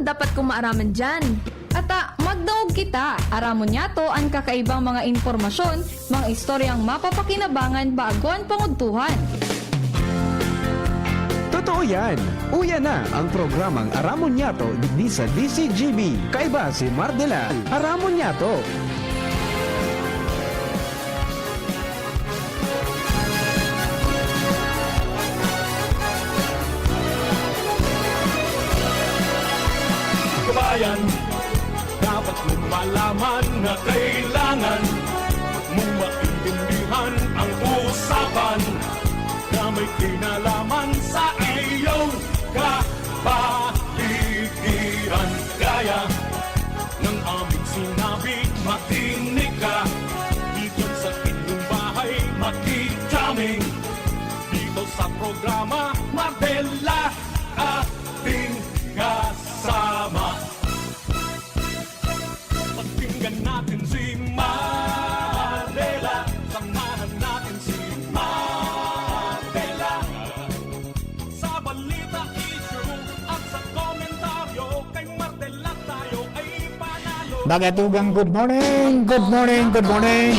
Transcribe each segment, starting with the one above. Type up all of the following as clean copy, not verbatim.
dapat kong maaraman dyan. Ata, magdaog kita. Aramon niya to ang kakaibang mga impormasyon, mga istoryang mapapakinabangan bago ang panguntuhan. Totoo yan. Uya na ang programang Aramon Yato digdi sa DCGB. Kaiba si Mardela. Aramon Yato. Kabayan, dapat mong malaman na kailangan mong maintindihan ang usapan na may kinalaman sa iyong kapaligiran. Gaya ng aming sinabi, makinig ka dito sa inyong bahay, makijaming dito sa programa Mardela ating kasama. Pakinggan natin si Mardela, samahan natin si Mardela sa balita, issue at sa komentaryo. Kay Mardela tayo ay panalo. Bagatugang good morning, good morning, good morning.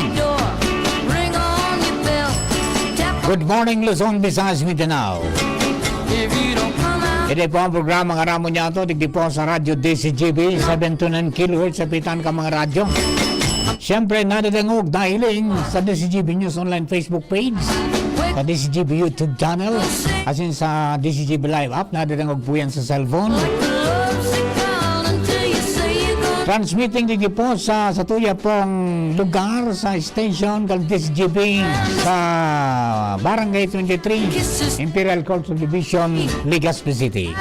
Ring on your bell. Tap Good morning Luzon, Visayas, Mindanao. if you don't come out. Ito po ang programang Aramon Yato, digdi po sa Radyo DCGB, 729 kHz sa pitan ka mga radyo. Siyempre, nadadangog dahiling sa DCGB News Online Facebook page, sa DCGB YouTube channel, as in sa DCGB Live app, nadadangog po yan sa cellphone. Transmitting din po sa tuya pong lugar sa station ng DCGB sa Barangay 23, Imperial Court Subdivision, Legazpi City.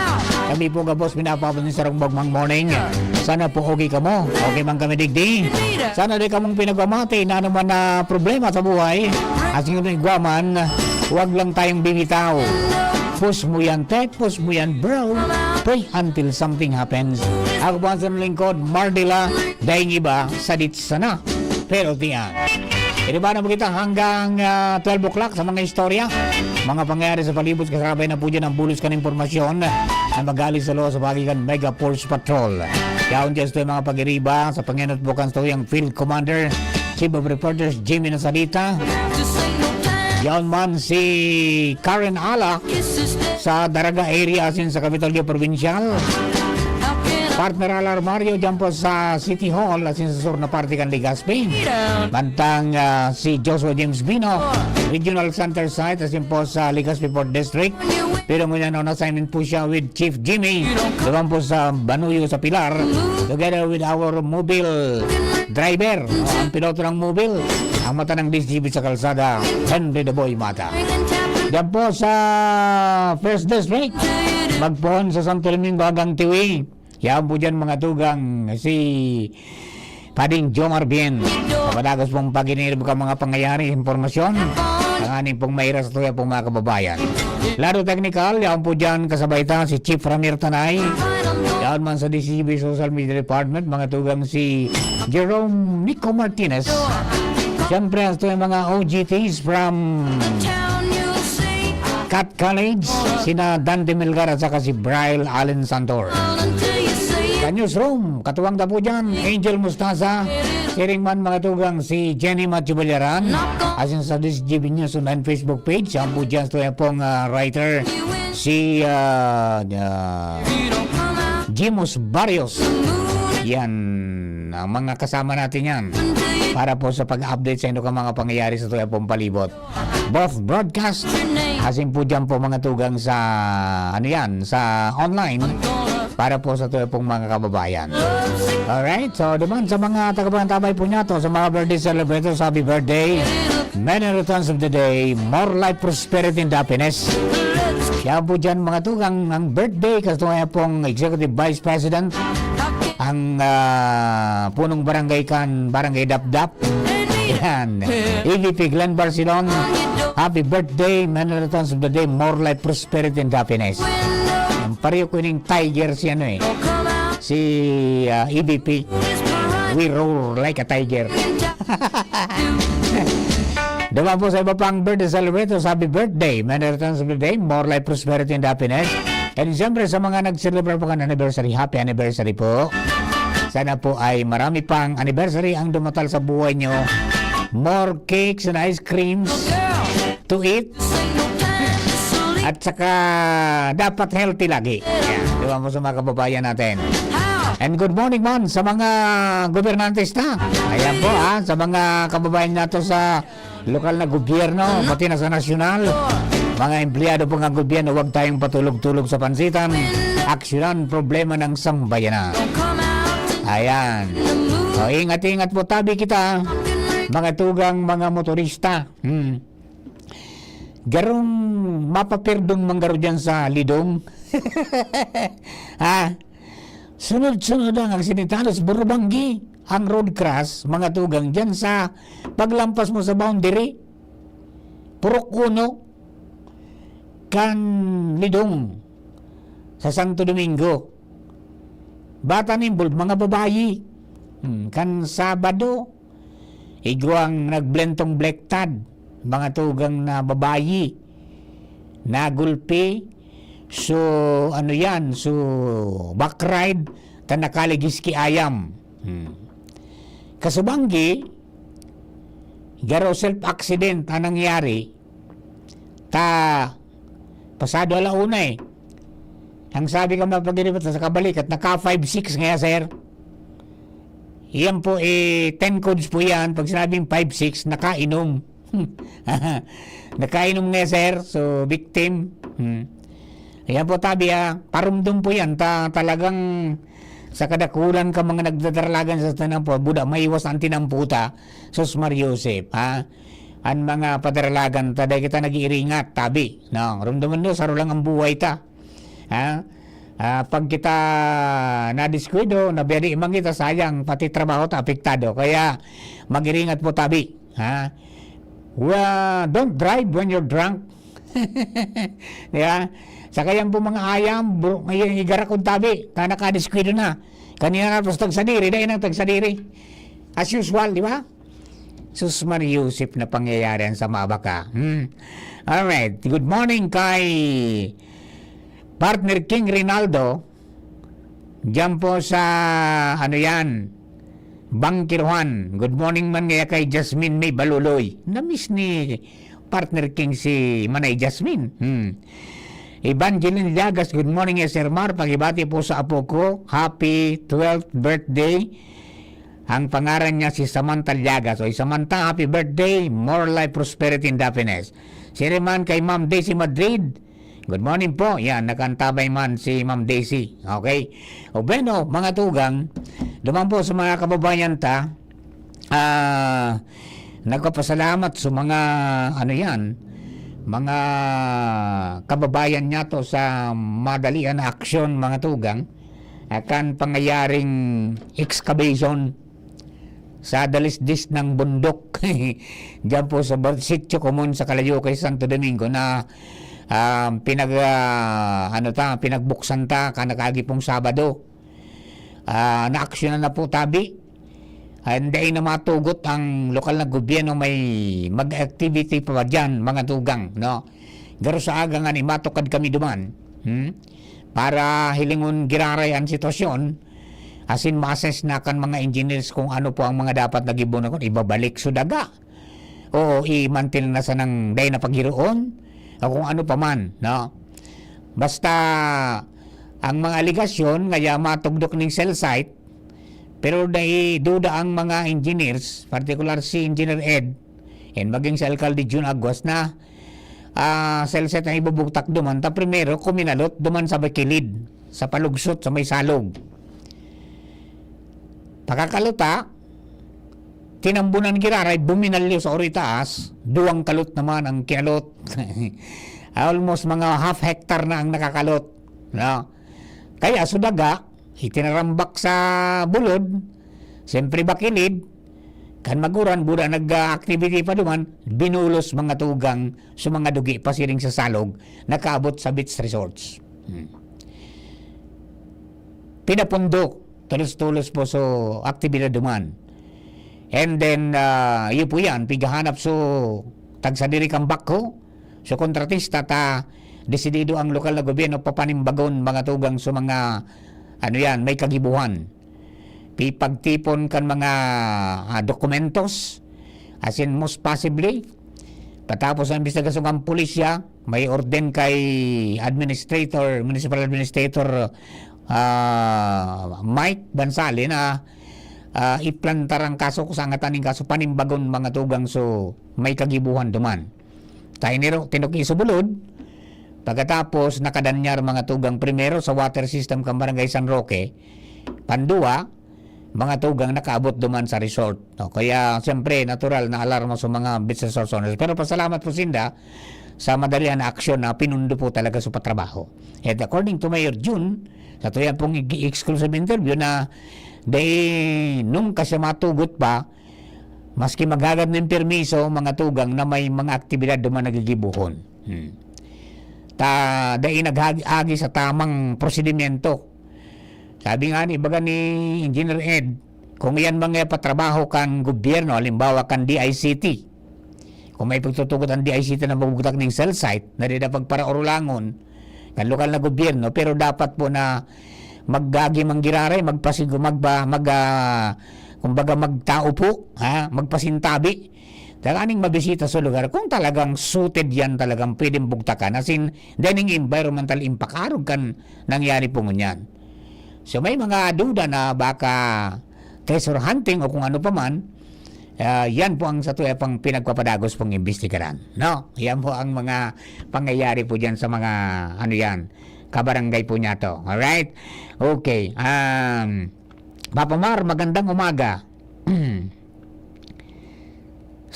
Kami po gabos pinapapanin sa Rungbang Morning. Sana po okay ka mo, okay man kami digdi. Sana di ka mong pinagmamati na naman na problema sa buhay. As yung nagwaman, huwag lang tayong bibitaw. Push mo yan, te, push mo yan, bro. Pray until something happens. Ako po ang sa lingkod, Mardela, dahil iba, sadit sana. Pero tiyan. Hindi ba na mo kita hanggang 12 o'clock sa mga istorya? Mga pangyayari sa palibot, kasabay na po dyan ang bulos ka ng impormasyon na magali sa loob sa pagigan Mega Force Patrol. Yaon dyan ito yung mga pag-iriba sa Panginoon Bukan ito yung Field Commander, Chief of Reporters, Jimmy Nasalita. Yaon man si Karen Ala sa Daraga area asin sa Kapitolyo Provincial. Partner Alarmario dyan po sa City Hall asin sa sur na parte kan Legazpi. Bantang si Joshua James Bino, Regional Center Site asin po sa Legazpi Port District. Pero muna on assignment po siya with Chief Jimmy doon po sa Banuyo sa Pilar, together with our mobile driver, ang piloto ng mobile, ang mata ng DCGB sa kalsada, Henry the Boy Mata. Diyan po sa First District, magpoon sa Santo Domingo hanggang Tiwi. Yan po dyan mga tugang si Pading Jomar Bien. Sa padagos pong paginirib ka mga pangyayari, informasyon, ang aning pong mahira sa tuya pong mga kababayan. Laro technical, yan po dyan kasabay ta si Chief Ramir Tanay. Yan man sa DCGB Social Media Department, mga tugang si Jerome Nico Martinez. Siyempre, ito yung mga OGTs from Cat College, sina Dan de Melgar at saka si Braille Allen Santor. Sa newsroom, katuwang na po dyan, Angel Mustaza, sharing man mga tugang si Jenny Matubalaran, asin sa DCGB News Online Facebook page, ang po dyan ito yung pong writer, si Jimus Barrios. Yan, ang mga kasama natin yan para po sa pag-update sa inyo ka mga pangyayari sa tuya pong palibot. Both broadcast, asin po dyan po mga tugang sa, ano yan, sa online, para po sa tuya pong mga kababayan. Alright, so naman sa mga tagapagtabay po niya to, sa mga birthday celebrators, happy birthday. Many returns of the day, more life, prosperity, and happiness. Kaya po dyan mga tugang, ang birthday, kasi tuya pong Executive Vice President, ang punong barangay kan, Barangay Dapdap. Yan. EVP Glenn Barcelon, happy birthday, many returns of the day, more life, prosperity, and happiness. Ang pareho ko yung tiger si ano eh, si EVP. We roar like a tiger. Diba po sa iba pang birthday celebrators, happy birthday, many returns of the day, more life, prosperity, and happiness. And siyempre sa mga nag-celebrate po ng anniversary, happy anniversary po. Sana po ay marami pang anniversary ang dumatal sa buhay nyo. More cakes and ice creams to eat. At saka dapat healthy lagi. Yan, di ba mo sa mga kababayan natin. And good morning man sa mga gobernantes na. Ayan po sa mga kababayan nato sa lokal na gobyerno, pati na sa nasyonal. Mga empleyado po ng gobyerno, huwag tayong patulog-tulog sa pansitan. Aksyonan problema ng sambayanan. Ayan. O, ingat-ingat po tabi kita, mga tugang mga motorista. Garong mapaperdong manggaro dyan sa lidong. Sunod-sunod ang sinitalos Burubanggi. Ang road cross, mga tugang dyan sa paglampas mo sa boundary. Purok Uno. Kan lidong sa Santo Domingo. Bata nimbol, mga babayi. Kan Sabado, igwang nagblentong black tad, mga tugang na babayi, nagulpi, so ano yan, so backride, tanakaligis ki ayam. Kasubanggi, garo self-accident ang nangyari, pasado alauna Ang sabi ka mapaginipat sa kabalik at naka 5-6 nga sir. Iyan po 10 codes po yan. Pag sinabing 5-6, nakainom. Nakainom nga sir. So victim. Ayan po tabi parumdum po yan. Talagang sa kadakulan ka mga nagdadarlagan sa tanang po. Buda, maiwas ang tinamputa. Sus Mariusep. Ang mga padaralagan, taday kita nag-iiringat, tabi. No, rumdaman no, saro lang ang buhay ta. Pag kita na-discuido, nabiyari imang kita, sayang, pati trabaho ta, apektado. Kaya, mag-iringat po tabi. Don't drive when you're drunk. Diba? Saka yan po mga ayam, ngayon igara kong tabi, ta naka-discuido na. Kanina na, tapos tagsadiri, dahil ang tagsadiri. As usual, di ba? Sus Mariusip na pangyayari ang sa Mabaka. Alright, good morning kay partner King Rinaldo. Diyan po sa Bangkirwan. Good morning man kaya kay Jasmine May Baluloy. Na-miss ni partner King si Manay Jasmine. Evangeline Llagas, good morning Sir Mar. Pagibati po sa apo ko. Happy 12th birthday. Ang pangaran niya si Samantha Llagas. So, Samantha, happy birthday. More life, prosperity, and happiness. Siri man kay Ma'am Daisy Madrid. Good morning po. Yan, nakantabay man si Ma'am Daisy. Okay? O bueno, mga tugang, duman po sa mga kababayan ta, nagpapasalamat sa mga, mga kababayan niya to sa madalian na aksyon, mga tugang, akan pangyayaring excavation sa dalisdis ng bundok diyan po sa Sitio Comun sa Kalayokay, Santo Domingo na pinagbuksan ta kanakagi pong Sabado. Naaksyonan na po tabi. Hindi na matugot ang lokal na gobyerno, may mag-activity pa dyan, mga tugang, no? Garo sa aga nga ni matukad kami duman para hilingon giraray ang sitwasyon. Asin ma-assess na kan mga engineers kung ano po ang mga dapat nag-ibon na ibabalik sudaga o i-mantil na sa nang day na paghiroon o kung ano pa man, no? Basta ang mga aligasyon ngaya matugdok ng cell site, pero dahil duda ang mga engineers, particular si Engineer Ed and maging si Alcalde June Aguas na cell site ang ibubugtak duman, ta primero kuminalot duman sa bakilid sa palugsot sa may salog. Pagkakaluta, tinambunan giraray, buminalyo sa oritaas, 2 kalot naman ang kinalot. Almost mga half hectare na ang nakakalot. No? Kaya sudaga, itinarambak sa bulod, siyempre bakilid, kan maguran, buda nag-activity pa duman, binulos mga tugang sa mga dugi pasiring sa salog, nakaabot sa beach resorts. Pinapundok, tulos-tulos po so aktibidad duman. And then, yun po yan, pigahanap so tagsadiri kang bako, so kontratista ta desidido ang lokal na gobyerno papanimbagon mga tugang sa mga may kagibuhan. Pipagtipon kan mga dokumentos as in most possibly. Patapos ang investigasyon ng pulisya, may orden kay municipal administrator Mike Bansali na iplantar ang kaso kung saan ngataning kaso panimbagon mga tugang so may kagibuhan duman. Tayo niro tinukisubulod. Pagkatapos nakadanyar mga tugang primero sa water system ng Barangay San Roque. Pandua, mga tugang nakaabot duman sa resort. No, kaya siyempre natural na alarma sa mga business owners. Pero pasalamat po Sinda sa madalian na aksyon na pinundo po talaga sa patrabaho. And according to Mayor June, sa tuyan pong exclusive interview na nung kasi matugot pa, maski maghagad ng permiso mga tugang na may mga aktibidad duman nagigibuhon. Dahil naghagi sa tamang prosedimento. Sabi nga baga ni Engineer Ed, kung iyan mga patrabaho kang gobyerno, halimbawa kan DICT, kung may pagtutugot ang DICT na mabugutak ng cell site, na rin na pagparaorulangon, kan lokal na gobyerno, pero dapat po na maggagi manggirare, kumbaga magtao po, magpasintabi, Daganing mabisita sa lugar kung talagang suited yan talagang pwedeng bugtakan as in dining environmental impact arog kan nangyari po ngunyan. So may mga duda na baka treasure hunting o kung ano pa man, yan po ang sa tuya pang pinagpapadagos pong imbestigaran. No? Yan po ang mga pangyayari po dyan sa mga ano yan, kabarangay po niya to. Alright? Okay. Papa Mar, magandang umaga.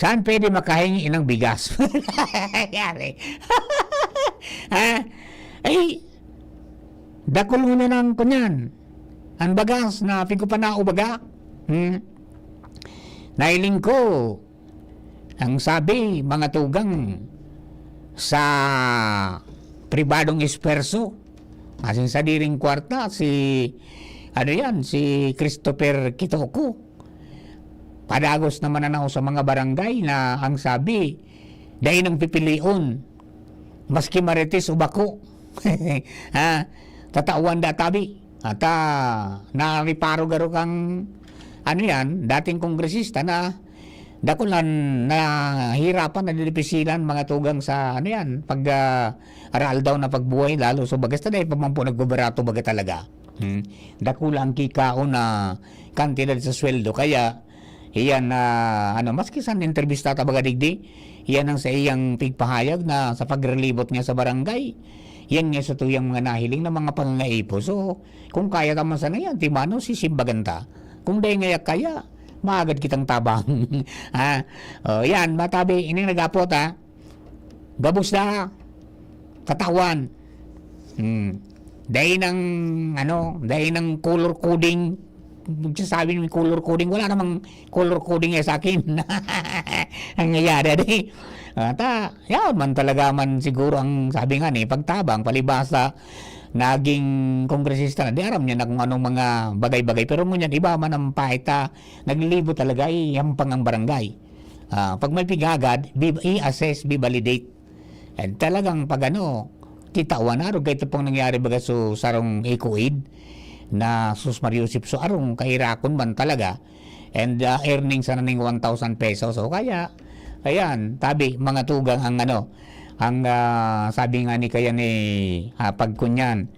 Saan pwede makahingi ng bigas? Yari. Ay, dakol muna ng kunyan. Ang bagas na pigo pa na ubaga. Nailing ko, ang sabi, mga tugang sa pribadong esperso. Asin sa diring kwarta, si Christopher Kitoko. Padagos naman na sa mga barangay na ang sabi, dahil nang pipiliun, maski marites o bako, tatawan da tabi, at nariparo garo kang, dating kongresista na, dakulan na hirapan na nilipisilan mga tugang sa, pag aral daw na pagbuhay, lalo so bagas na dahil pamampo nagbabarato baga talaga. Dakulang kikao na kantidad sa sweldo, kaya, iyan na maski sa intervista ta baga digdi, iyan ang sa iyang pigpahayag na sa pagrelibot niya sa barangay, yan nga sa tuyang mga nahiling na mga pangangaipo. So kung kaya tama sana yan, timano si simbaganta, kung dahil ngaya kaya maagad kitang tabang. Yan matabi ini nagapot gabos na katawan, dahil ng color coding. Sabi ng color coding, wala namang color coding sa akin. Ang nangyayari yan man talaga man siguro ang sabi nga pagtabang palibasa naging kongresista na di aram niya na kung anong mga bagay-bagay, pero ngunyan iba man ang pahita naglilibo talaga yampang ang barangay. Pag may pigagad i-assess, i-validate, and talagang pag titawan arog kahit pong nangyari baga so sarong ecoid na sus Mariusip so arong kahirakon man talaga, and earnings na ning 1,000 pesos. So kaya ayan tabi mga tugang ang sabi nga ni kaya ni pagkunyan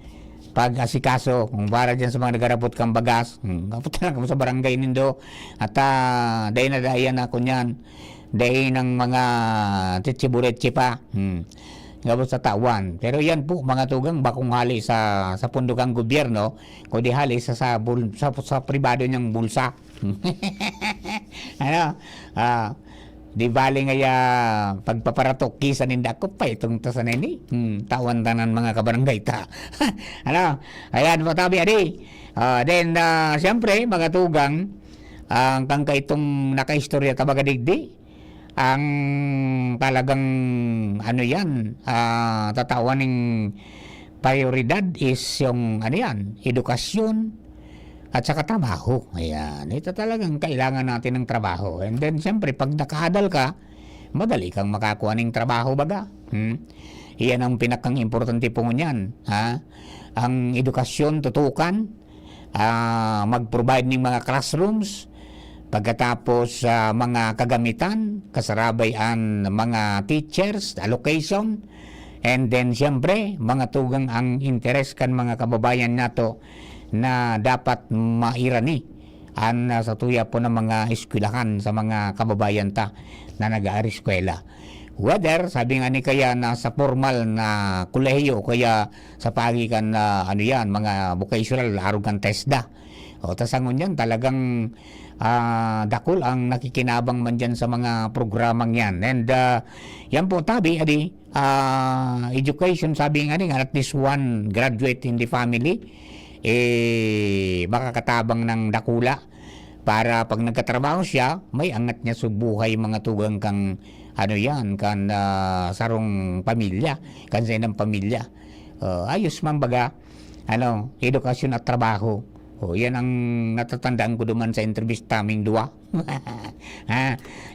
pag asikaso kung para dyan sa mga nagarapot kang bagas kapot na sa barangay nindo at dahil na dayan na kunyan dahil ng mga tichiburetsi pa gabot sa tawan. Pero yan po mga tugang bakong hali sa pundukang gobyerno kundi hali sa pribado niyang bulsa. Di bali ngaya pagpaparatok kisa ninda ko pa itong tasanin ni tawan tanan mga kabarangay ta. Ayan matabi adi. Then siyempre mga tugang ang kangka itong nakaistorya tabaga digdi ang talagang tatawaning prioridad is yung edukasyon at saka trabaho. Ayan, ito talagang kailangan natin ng trabaho. And then siyempre pag nakahadal ka, madali kang makakuha ng trabaho baga. Iyan ang pinakang importante po niyan. Ang edukasyon, tutukan, mag-provide ng mga classrooms, pagkatapos mga kagamitan, kasarabayan mga teachers, allocation, and then siyempre, mga tugang ang interes kan mga kababayan nato na dapat mairani sa tuya po ng mga eskwelahan sa mga kababayan ta na nag-aari eskwela. Whether, sabi nga ni kaya na sa formal na kolehiyo, kaya sa pagikan na mga vocational, arugan TESDA. O tasangon yan, talagang dakol ang nakikinabang man dyan sa mga programang yan. And yan po tabi, education, sabi nga at least one graduate in the family, makakatabang ng dakula para pag nagkatrabaho siya, may angat niya sa buhay mga tugang kang sarong pamilya, kansa ng pamilya. Ayos man baga, edukasyon at trabaho. Yan ang natatandaan ko duman sa entrevista aming dua.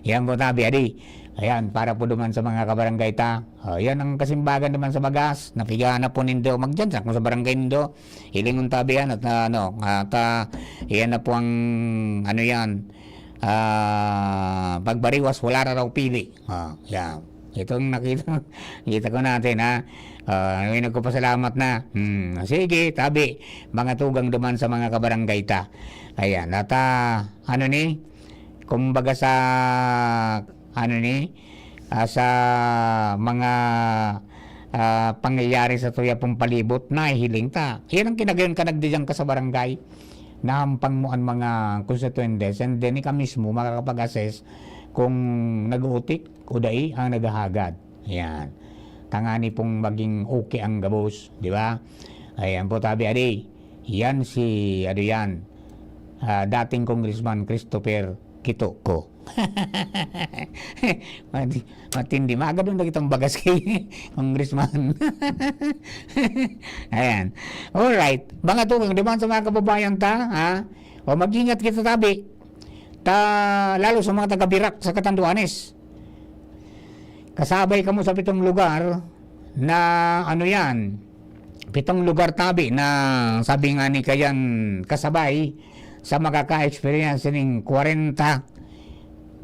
Yan po tabi, ayan, para po duman sa mga kabarangay ta. Yan ang kasimbagan naman sa bagas. Napiga na po nindo magjansak mo sa barangay nindo. Hilingon tabi yan at yan na po ang pagbariwas wala na raw pili. Yan. Itong nakita ko natin nagpapasalamat na. Sige, tabi, mga tugang duman sa mga kabarangay ta. Ayan, at kumbaga sa sa mga pangyayari sa tuya pong palibot na hiling ta. Yan ang kinagayon ka nagdiyan ka sa barangay. Nahampang mo ang mga constituentes and then ika mismo makakapag-assess kung nag-uutik o dai ang naghahagad. Ayan. Tangani pong maging okay ang gabos, di ba? Ayan po tabi, yan si, dating Congressman Christopher Kitoko. Matindi, magadon na kitang bagas kay Congressman. Ayan. Alright. Mga tugang, di ba sa mga kababayan ta, o mag-ingat kita tabi. Lalo sa mga taga-Birak sa Catanduanes. Kasabay ka mo sa 7 lugar na 7 lugar tabi na sabi nga ni kayan kasabay sa makaka-experience ng 40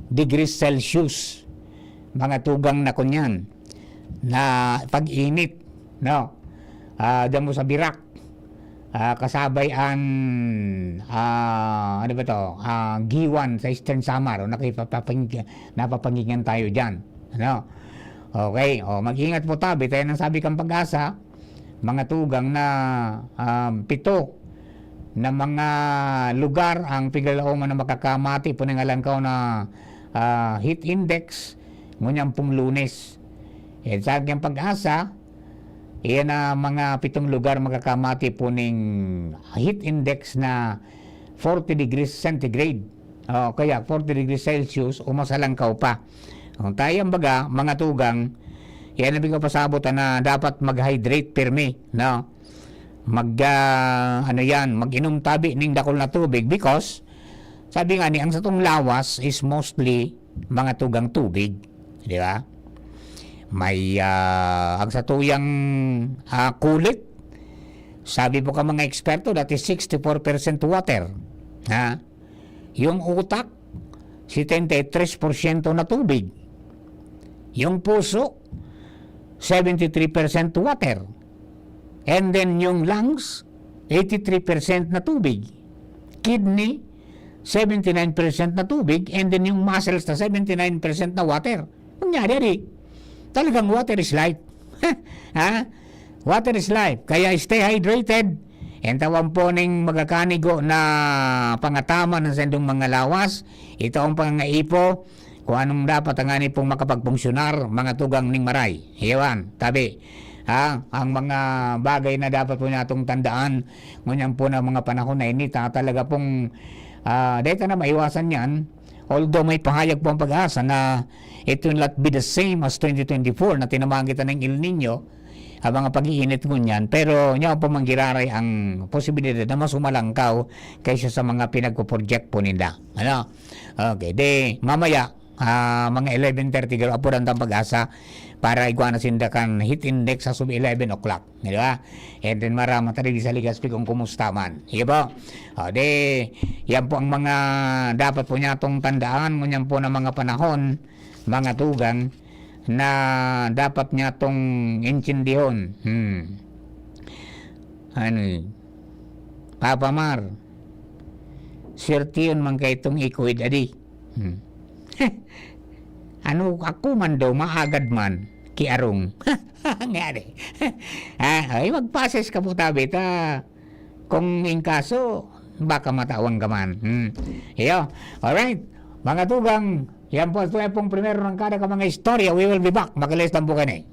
degrees Celsius mga tugang na kunyan na pag-init dyan mo sa Birak kasabay ang Giwan sa Eastern Samar napapangingan tayo dyan okay, mag-ingat po tabi tayo nang sabi kang Pag-asa mga tugang na 7 na mga lugar ang pigalaoman na makakamati po ng alangkaw na heat index ngunyang pong Lunes. Sa aking Pag-asa, iyan na mga 7 lugar makakamati po ng heat index na 40 degrees centigrade. Kaya 40 degrees Celsius o masalangkaw pa. Tayong baga, mga tugang, iyan na bigla pasabot na dapat mag-hydrate pirmi. Mag-inom tabi ng dakol na tubig because sabi nga ang satong lawas is mostly mga tugang tubig, di ba? May ang satuyang kulit, sabi po ka mga eksperto, that is 64% water. Yung utak, 73% na tubig. Yung puso, 73% water. And then yung lungs, 83% na tubig. Kidney, 79% na tubig. And then yung muscles na 79% na water. Nangyari, talagang water is life. Water is life. Kaya stay hydrated. And tawan po ng magakanigo na pangataman ng sendong mga lawas. Ito ang pangaipo kung anong dapat ang ani pong makapagpunksyunar mga tugang ning maray. Iwan, tabi. Ang mga bagay na dapat po natong tandaan ngunyan po na mga panahon na inita talaga pong dahil na maiwasan yan, although may pahayag po ang Pag-asa na it will not be the same as 2024 na tinamaan kita ng El Nino, ang mga pag-iinit ngunyan, pero niya po manggiraray ang posibilidad na mas umalangkaw kaysa sa mga pinagpo-project po nila. Okay, mamaya, mga 11:30 garo apo ang pag-asa para iguana sindakan hit index sa sub 11 o'clock, di ba? And then marama tadi sa Ligaspi kung kumusta man. Sige po. Yan po ang mga dapat po niya itong tandaan, ngunyan po ng mga panahon, mga tugang, na dapat niya itong intindihon. Papa Mar, sirtiyon man kay itong ikuid adi. Ano ako man daw maagad man kiarong. Ngari. Ay magpases ka po tabi ta. Kung in kaso baka matawang ka man. Iyo. Alright. Mga tugang, yan po ito pong primero ng kada ka mga istorya. We will be back. Magalis lang po kani.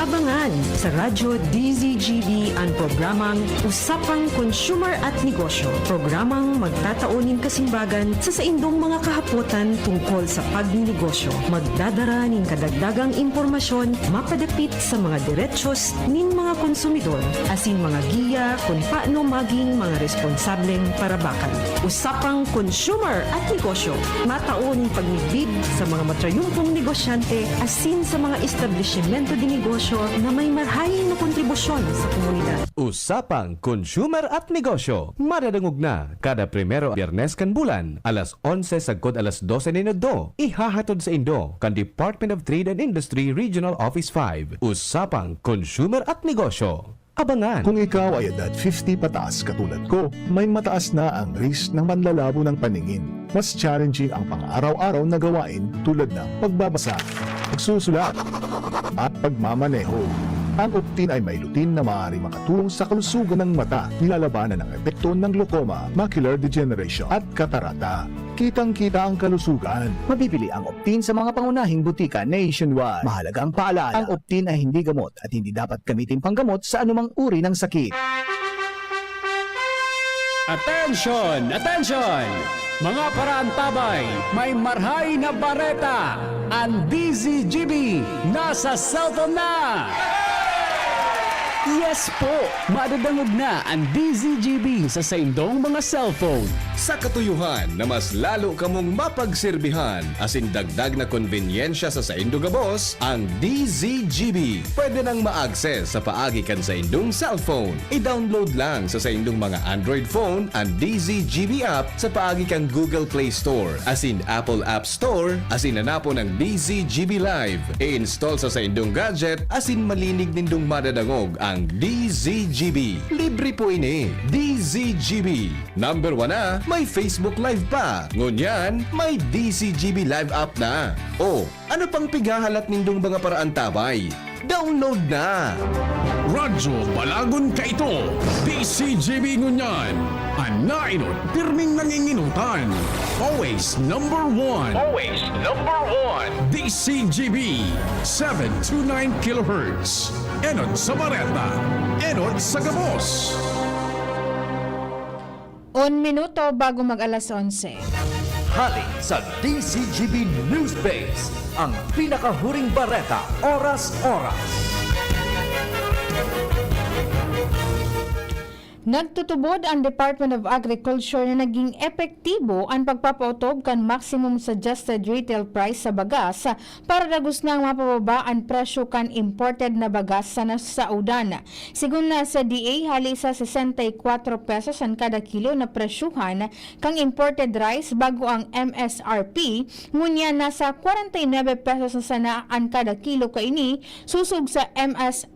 Abangan sa Radyo DZGB ang programang Usapang Consumer at Negosyo. Programang magtataunin kasimbagan sa saindong mga kahapotan tungkol sa pagninegosyo. Magdadara ning kadagdagang impormasyon mapadapit sa mga diretsos nin mga konsumidor asin mga giya kung paano maging mga responsableng parabakan. Usapang Consumer at Negosyo. Mataunin pagnibid sa mga matrayumpong negosyante asin sa mga establishmento di negosyo na may marhaing na kontribusyon sa komunidad. Usapang Consumer at Negosyo. Madadangog na kada primero Biyernes kan bulan, alas 11 sagkod alas 12 minuto. Ihahatod sa Indo kan Department of Trade and Industry Regional Office 5. Usapang Consumer at Negosyo. Abangan. Kung ikaw ay edad 50 pataas katulad ko, may mataas na ang risk ng manlalabo ng paningin. Mas challenging ang pang-araw-araw na gawain tulad ng pagbabasa, pagsusulat, at pagmamaneho. Ang Optin ay may lutin na maaari makatulong sa kalusugan ng mata, nilalabanan ng epekto ng glaucoma, macular degeneration at katarata. Kitang-kita ang kalusugan. Mabibili ang Optin sa mga pangunahing butika nationwide. Mahalaga ang paalala, ang Optin ay hindi gamot at hindi dapat gamitin panggamot sa anumang uri ng sakit. Attention! Attention! Mga paraantabay, may marhay na bareta. Ang DZGB nasa cellphone na! Yes po! Madadangog na ang DZGB sa saindong mga cellphone. Sa katuyuhan na mas lalo kamong mapagserbihan asin dagdag na konbenyensya sa saindong gabos, ang DZGB pwede nang ma-access sa paagi kan sa indong cellphone. I-download lang sa saindong mga Android phone ang DZGB app sa paagi kan Google Play Store asin Apple App Store asin nanapo ng DZGB Live. I-install sa saindong gadget asin malinig nindong madadangog ang DZGB. Libre po ini. DZGB. Number 1 na, may Facebook Live pa. Ngunyan, may DZGB Live app na. O, ano pang pigahalat nindong mga paraan tabay? Download na! Radyo Balagon ka ito. DCGB ngunyan. Anainot, pirming nanginginutan. Always number one. Always number one. DCGB 729 kHz. Enot sa Bareta. Enot sa Gabos. 1 minuto bago mag-alas 11. Hali sa DZGB News Base, ang pinakahuring bareta, oras-oras. Nagtutubod ang Department of Agriculture na naging epektibo ang pagpapautog kan maximum suggested retail price sa bagas para dagos nang mapababa ang presyo kan imported na bagas sa nasaudan. Sigun na sa DA, hali sa 64 pesos ang kada kilo na presyuhan kang imported rice bago ang MSRP, ngunya nasa 49 pesos na sana ang kada kilo kaini susug sa MSRP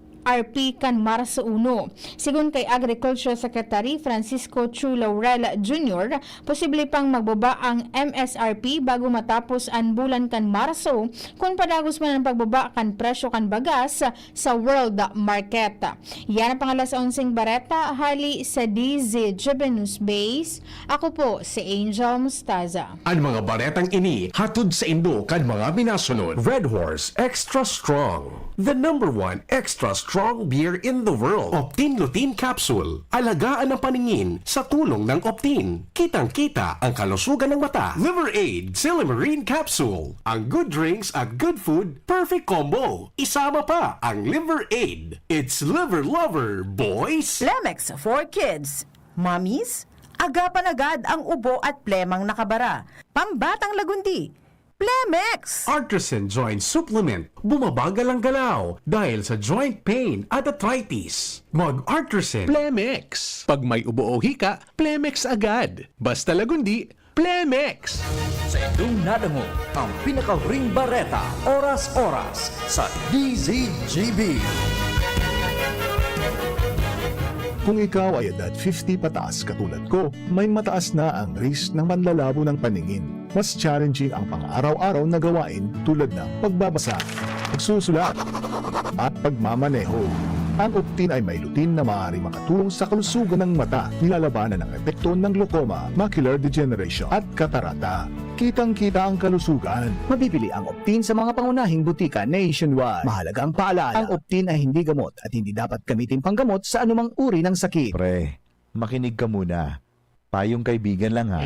kan Marso 1. Sigun kay Agriculture Secretary Francisco Chu Laurel Jr., posible pang magbaba ang MSRP bago matapos ang bulan kan Marso kung padagos man ang pagbaba kan presyo kan bagas sa world market. Yan ang pangalas 11 bareta, hali sa DZGB News Base. Ako po si Angel Mustaza. Ang mga baretang ini hatod sa Indo kan mga minasunod. Red Horse Extra Strong, the number 1 extra strong beer in the world. Optin Lutein Capsule. Alagaan ang paningin sa tulong ng Optin. Kitang-kita ang kalusugan ng mata. Liver Aid Silimarine Capsule. Ang good drinks at good food, perfect combo. Isama pa ang Liver Aid. It's liver lover, boys! Plemex for kids. Mommies, agapan agad ang ubo at plemang nakabara. Pambatang lagundi. Plemex! Artisan Joint Supplement. Bumabagal ang galaw dahil sa joint pain at arthritis. Mag-Artisan. Plemex. Pag may ubo o hika, Plemex agad. Basta lagundi, Plemex. Sa indong nadango, ang pinaka-ring bareta, oras-oras sa DZGB. Kung ikaw ay edad 50 pataas katulad ko, may mataas na ang risk ng panlalabo ng paningin. Mas challenging ang pang-araw-araw na gawain tulad ng pagbabasa, pagsusulat, at pagmamaneho. Ang Optin ay may lutin na maaari makatulong sa kalusugan ng mata, nilalabanan ang epekto ng glaucoma, macular degeneration at katarata. Kitang-kita ang kalusugan. Mabibili ang Optin sa mga pangunahing butika nationwide. Mahalaga ang paalala, ang Optin ay hindi gamot at hindi dapat gamitin panggamot sa anumang uri ng sakit. Pre, makinig ka muna. Payong kaibigan lang ha.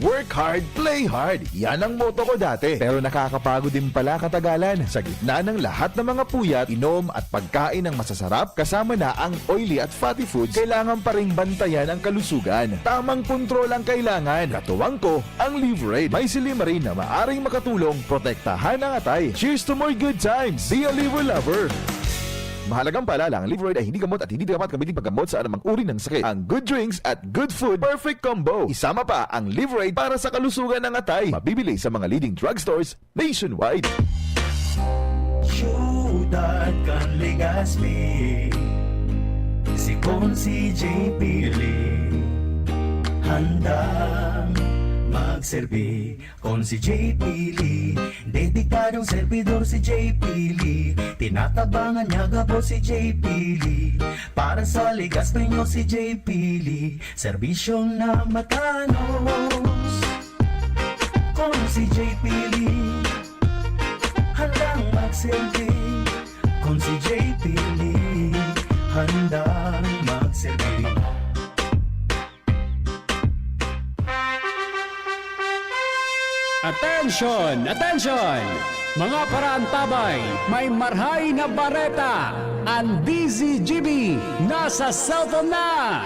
Work hard, play hard. Yan ang motto ko dati. Pero nakakapagod din pala katagalan. Sa gitna ng lahat ng mga puyat, inom at pagkain ng masasarap, kasama na ang oily at fatty foods, kailangan pa ring bantayan ang kalusugan. Tamang kontrol ang kailangan. Katuwang ko, ang Liverade. May silimarin na maaring makatulong, protektahan ang atay. Cheers to more good times. Be a liver lover. Mahalagang paalala, ang Liverade ay hindi gamot at hindi dapat gamitin paggamot sa anumang uri ng sakit. Ang good drinks at good food, perfect combo. Isama pa ang Liverade para sa kalusugan ng atay. Mabibili sa mga leading drugstores nationwide. Syudad kan Legazpi, si Konsi JP handang magserbi. Konsi JP dedikadong servidor si JP tinatabangan niya gabo si JP para sa Legazpi nyo si JP serbisyong na matanos. Konsi JP handang magserbi. Kung si JP handang magserbi. Attention! Attention! Mga parantabay, may marhay na bareta. Ang DZGB nasa cellphone na!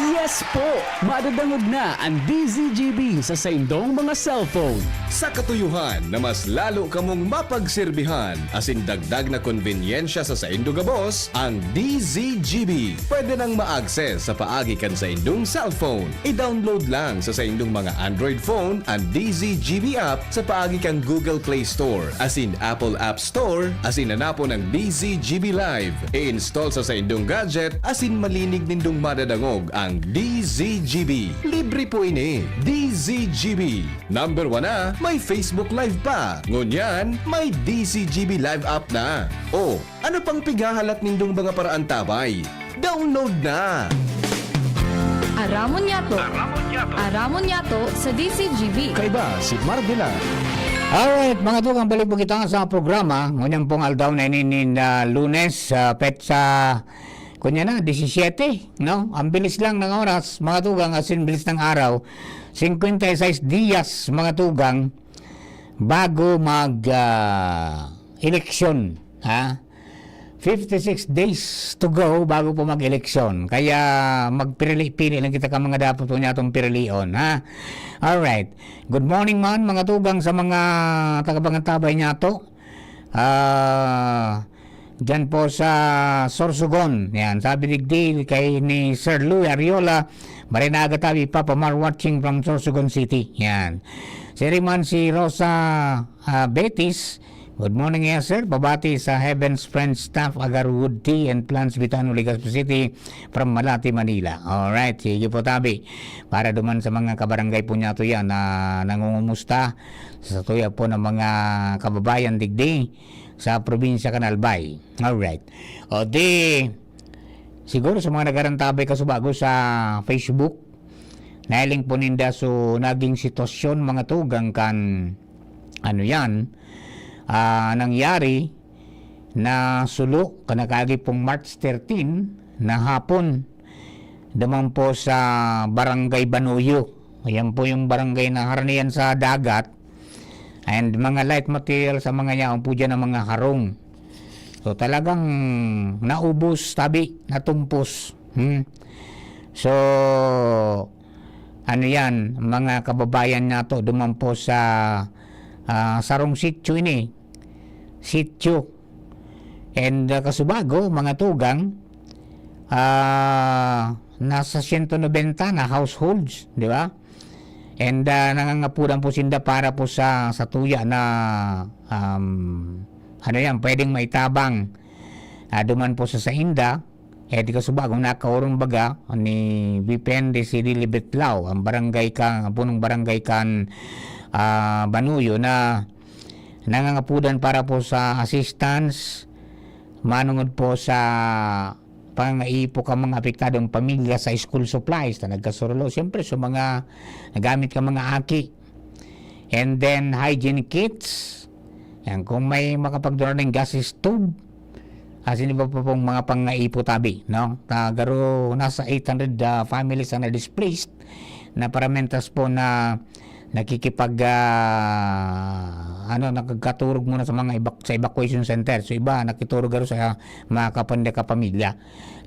Yes po! Madadangog na ang DZGB sa saindong mga cellphone. Sa katuyuhan na mas lalo kamong mapagserbihan, asin dagdag na konbinyensya sa saindong gabos, ang DZGB. Pwede nang ma-access sa paagi kan sa indong cellphone. I-download lang sa saindong mga Android phone ang DZGB app sa paagi kan Google Play Store, asin Apple App Store, asin hanapon ang DZGB Live. I-install sa saindong gadget, asin malinig nindong madadangog ang DZGB. Libre po ini. DZGB. Number 1 na, may Facebook Live pa. Ngunyan, may DZGB Live app na. O, ano pang pigahalat nindong mga paraan tabay? Download na! Aramon Yato. Aramon Yato sa DCGB. Kaiba si Mardila. Alright, mga tugang balik po kita sa programa. Ngunyan pong aldaw na inin Lunes, petsa kunya na, 17, no? Ang bilis lang ng oras, mga tugang, asin bilis ng araw. 56 dias, mga tugang, bago mag-eleksyon, ha? 56 days to go bago po mag-eleksyon. Kaya magpirili-pili lang kita ka mga dapat po niya itong pirilion, ha? Alright. Good morning man, mga tugang, sa mga tagapangantabay niya to. Diyan po sa Sorsogon. Yan, sabi digdil kay ni Sir Louie Ariola, Marinaga tabi Papa Mar watching from Sorsogon City. Yan. Siriman si Rosa Betis. Good morning, yes, sir. Babati sa Heaven's Friends staff, Agarwood Tea and Plants, Vitano, Legazpi City from Malati, Manila. Alright, sige po tabi. Para duman sa mga kabarangay po niya to yan na nangungumusta sa tuya po ng mga kababayan digdi sa probinsya Canalbay. Alright. O di, siguro sa mga nagarantabay kasubago sa Facebook, nailing po ninda so naging sitwasyon mga tugang kan ano yan, nangyari na sulo kanakagi pong March 13 na hapon naman po sa Barangay Banuyo. Ayan po yung barangay na haranian sa dagat. And mga light material sa mga yaon po dyan ng mga harong. So talagang naubos, tabi, natumpos. So ano yan, mga kababayan nato duman po sa sarong sityo ini. Sityo. And kasubago, mga tugang, nasa 190 na households, di ba? And nangangapuran po sinda para po sa tuya na ano yan, pwedeng maitabang duman po sa sainda. Di kasubagong nakaurong baga ni Vipende City Libetlao, ang punong barangay kan Banuyo na nangangapudan para po sa assistance manungod po sa pangaipo ka mga apektadong pamilya sa school supplies na nagkasurulo. Siyempre, sa mga nagamit ka mga aki. And then, hygiene kits. Yan, kung may makapagdura ng gas stove, asin iba pa pong mga pangaipo tabi, no? Garo, nasa 800 families ang na-displaced na paramentas po na nakagkaturog muna sa mga sa evacuation center. So iba nakiturog garo sa mga kapanda kapamilya.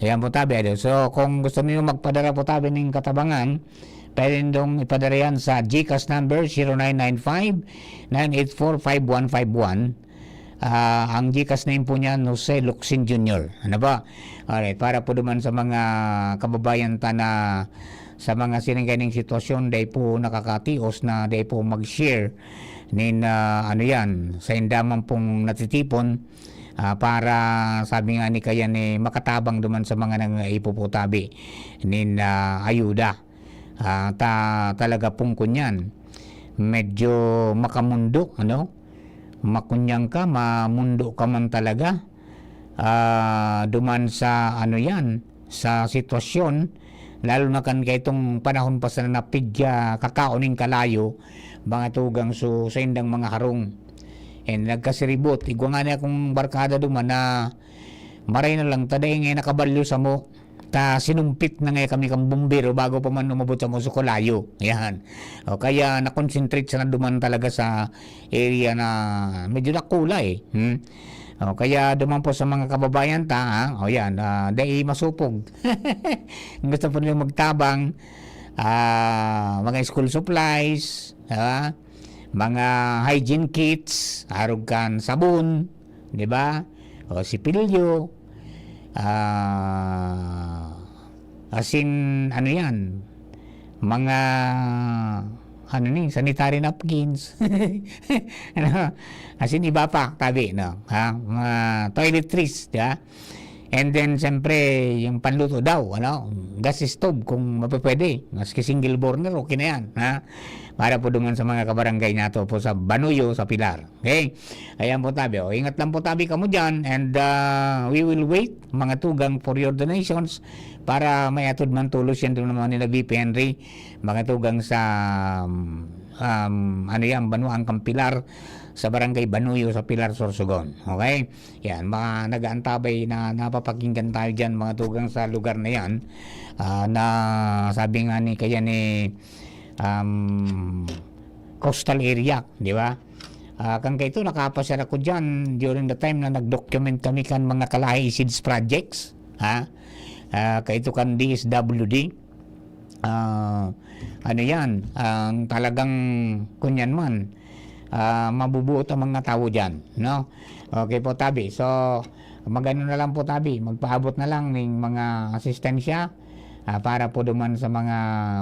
Ayan po tabi. So kung gusto niyo magpadala po tabi ng katabangan, pwede dong ipadala yan sa GCash number 0995-984-5151. Ang GCash name po niya Jose Luxin Jr. Ano ba? Alright, para po duman sa mga kababayan ta na sa mga sinangganing sitwasyon day po nakakatios na day po mag-share nin ano yan sa indaman pong natitipon para sabi nga ni kaya ni makatabang duman sa mga nangaipopotabi nin ayuda. Talaga pong kunyan medyo makamundo, ano, makunyang ka, mamundo ka man talaga duman sa ano yan, sa sitwasyon, lalo na kan kay itong panahon pa sa napidya kakaoning kalayo mga tugang sa indang mga harong. And nagkasiribot igwa nga na akong barkada duman na maray na lang taday nga nakabalyo sa mo ta sinumpit na nga kami kang bumbero bago pa man umabot sa mo sa kalayo. Yan. O kaya na-concentrate sa duman talaga sa area na medyo nakula O, kaya duman po sa mga kababayan ta, o yan, dahil masupog. Gusto po nila magtabang, mga school supplies, mga hygiene kits, arugan sabon, di ba? O sipilyo, asin, ano yan, mga sanitary napkins. Asin iba pa tabi, no? Mga toiletries, di ba? And then siyempre yung panluto daw, ano? Gas stove kung mapapwede. Maski single burner, okay na yan, ha? Para po dungan sa mga kabarangay nato po sa Banuyo, sa Pilar. Okay? Ayan po tabi. Ingat lang po tabi kamo dyan. And we will wait, mga tugang, for your donations para may atod man tulos yan doon naman nila VP Henry, mga tugang sa ano yan, Banuang Pilar, sa barangay Banuyo sa Pilar, Sorsogon. Okay? Yan, mga nag-aantabay na napapakinggan tayo dyan, mga tugang sa lugar na yan, na sabi nga ni kaya ni coastal area, di ba? Kang kaito nakapasara ko dyan during the time na nag-document kami kan mga Kalahi Seeds projects, kaito kan DSWD, ano yan, talagang kunyan man, mabubuot ang mga tao dyan, no? Okay po tabi, so magano na lang po tabi, magpaabot na lang ng mga asistensya para po duman sa mga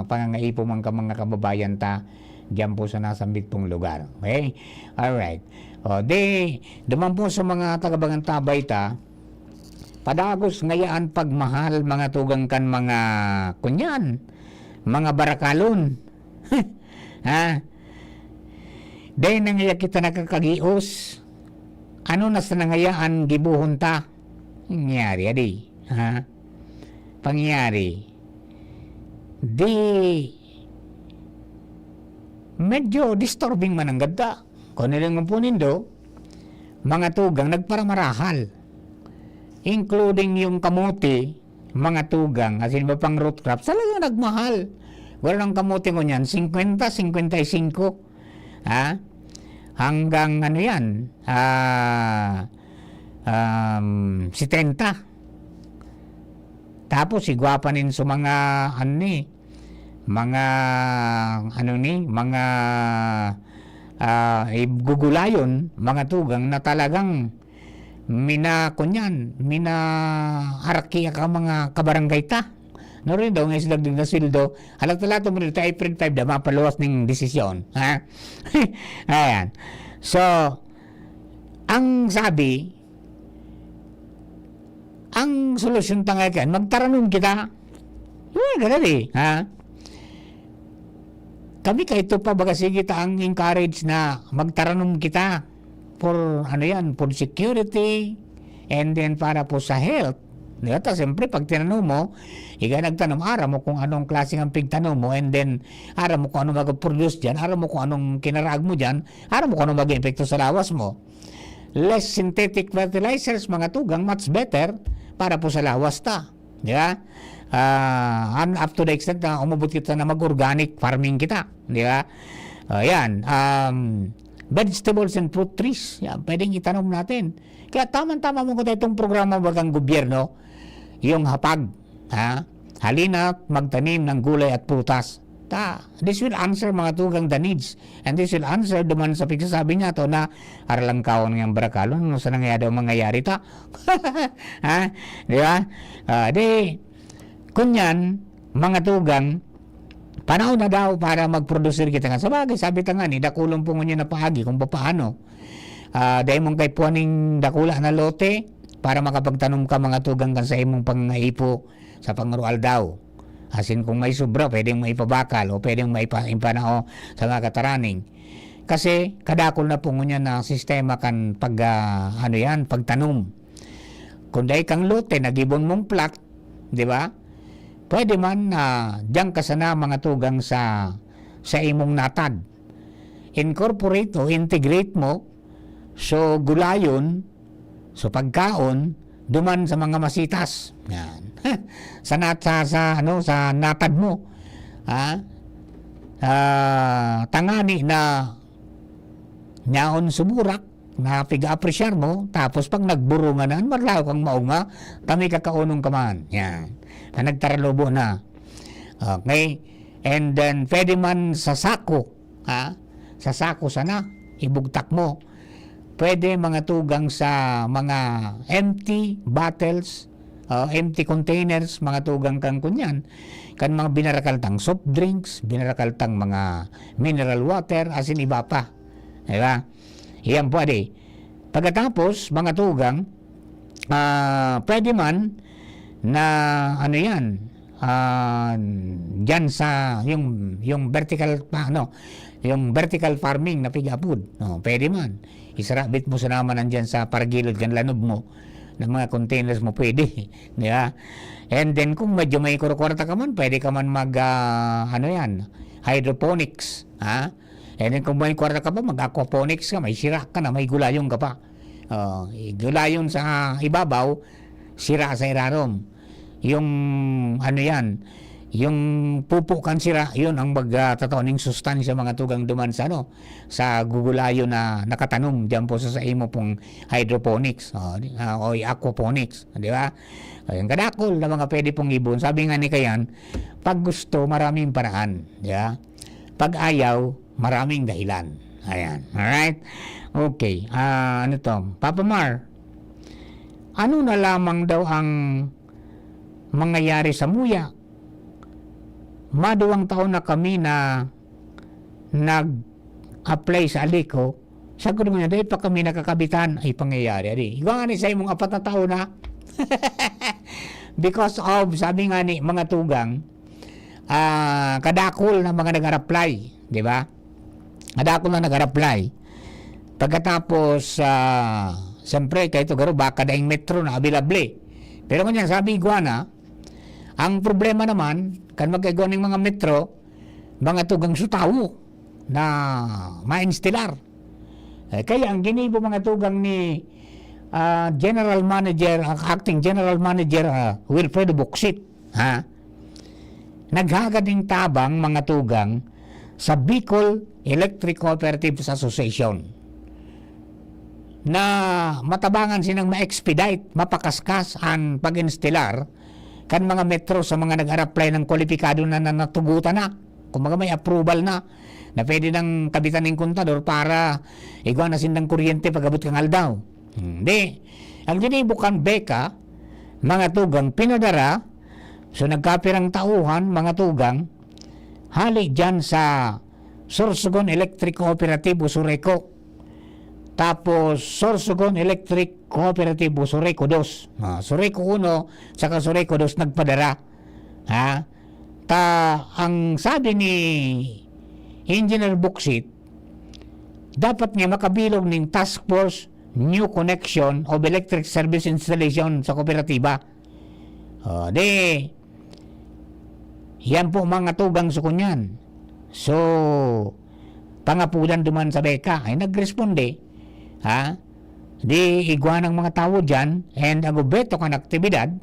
pangangaipo mga kababayan ta dyan po sa nasambit pong lugar. Okay? Alright. Duman po sa mga tagabangan tabay ta, padagos ngayaan pagmahal mga tugang kan mga kunyan, mga barakalon. Dahil nangaya kita nakakagios, ano na sa nangayaan gibuhon ta? Nangyari, adi. Pangyari. Medyo disturbing man ang ganda. Kung nilang po nindo, mga tugang nagparamarahal. Including yung kamote, mga tugang, asin ba pang root crops, talaga nagmahal. Wala ng kamote ko niyan, 50, 55. Hanggang ano yan, 70. Tapos igwapanin sa mga mga gugulayon, mga tugang na talagang minaharaki ka mga kabarangay ta. No rin daw, ngayon silagdag na sildo, halat-talato mo rin, April 5 na mapaluwas ng desisyon. Ha? Ayan. So, ang sabi, ang solusyon tangayan, magtaranong kita. Ganun ha? Kami kahit pa baga sige ta ang encourage na magtaranong kita for for security and then para po sa health. Diba? Siyempre pag tinanong mo, nagtanong, ara mo kung anong klaseng ang pigtanong mo, and then ara mo kung anong mag-produce dyan, ara mo kung anong kinarag mo dyan, ara mo kung anong mag-epekto sa lawas mo. Less synthetic fertilizers, mga tugang, much better para po sa lawas ta. Diba? Up to the extent na umabot kita na mag-organic farming kita. Di ba? Yan. Vegetables and fruit trees. Yan, pwedeng itanong natin. Kaya tama-tama mo ko itong programa bagang gobyerno, yung hapag. Halina magtanim ng gulay at prutas. This will answer mga tugang the needs. And this will answer duman sa pagsasabi niya to na aralang kaon ng barakalo. Ano sa nangyayari daw mangyayari ta? Di ba? Kunyan, mga tugang, panahon na daw para mag-produce kita nga. Sabagay, sabi ta nga ni, dakulong po ngunyan na paagi kung paano. Dahil mong kay puwaning dakula na lote para makapagtanong ka mga tugang kan sa imong pangaipo sa pangurual daw. Asin kung may sobra, pwedeng maipabakal o pwedeng maipanao sa mga kataraning. Kasi kadakol na po ngunyan na sistema kan pagtanom. Kung dahil kang lote, nagibon mong plot, di ba? Pwede man diyan ka sana mga tugang sa imong natad. Incorporate o integrate mo so gulayon, so pagkaon duman sa mga masitas. Yan. sa natad mo. Tangani na nyaon sumurak na piga-apresyar mo, tapos pag nagburungan na, marlaw kang maunga, kami kakaunong kaman. Yan. Na nagtaralobo na. Okay? And then, pwede man sa sako. Sa sako sana, ibugtak mo. Pwede mga tugang sa mga empty bottles, empty containers, mga tugang kang kunyan. Kan mga binarakaltang soft drinks, binarakaltang mga mineral water, asin iba pa. Diba? Yan pwede. Pagkatapos, mga tugang, pwede man na dyan sa yung vertical yung vertical farming na pigapud. Pwede man. Isarabit mo sa naman nandyan sa paragilod kan lanob mo ng mga containers mo pwede. Di ba? And then kung medyo may kurukwarta ka man, pwede ka man mag hydroponics. And then kung may kwarta ka pa, mag-aquaponics ka, may sira ka na, may gulayong ka pa. Gulayon sa ibabaw, sira sa irarom. Yung yung pupo kan sira, yun ang magtataoning sustansya mga tugang duman sa sa gugulayo na nakatanom diyan po sa imo pong hydroponics o aquaponics, di ba? Yung kadakol na mga pwede pong ibon. Sabi nga ni Kayan, pag gusto, maraming paraan, di ba? Pag ayaw, maraming dahilan. Ayan, alright? Okay, Papa Mar, ano na lamang daw ang mangyayari sa muya? Maduwang taon na kami na nag-apply sa Alico. Sagot mo na, dahil pa kami nakakabitan, ay pangyayari. Iba nga ni sa imong 4 na taon na. Because of, sabi nga ni mga tugang, kadakol na mga nag-apply. Di ba? Kadakol na nag-apply. Pagkatapos, siyempre, kahit garo, baka daing metro na available. Pero kanya, sabi Iguana, ang problema naman, kan magkagawa ng mga metro, mga tugang sutawo na ma-instilar. Kaya ang ginibo mga tugang ni General Manager, Acting General Manager Wilfredo Buxit, naghagad ng tabang mga tugang sa Bicol Electric Cooperatives Association na matabangan sinang ma-expedite, mapakaskas ang pag-instilar kan mga metro sa mga nag-apply ng kwalipikado na natugutan na. Kumbaga may approval na pwede ng kabitan ng kontador para igawa na sindang kuryente pag-abot kang aldaw. Hindi. Ang dinibukan beka, mga tugang pinadara, so nagkapirang tauhan, mga tugang, hali dyan sa Sorsogon Electric Cooperative o Sureco. Tapos Sorsogon Electric Cooperative o Sureco 2. Sureco 1 saka Sureco 2 nagpadara. Ang sabi ni Engineer Buksit, dapat nga makabilog ng Task Force New Connection of Electric Service Installation sa kooperatiba. Yan po mga tugang sa kunyan. So, pangapulan duman sa beka ay nagresponde. Di igwa ng mga tao dyan and agubeto kan aktibidad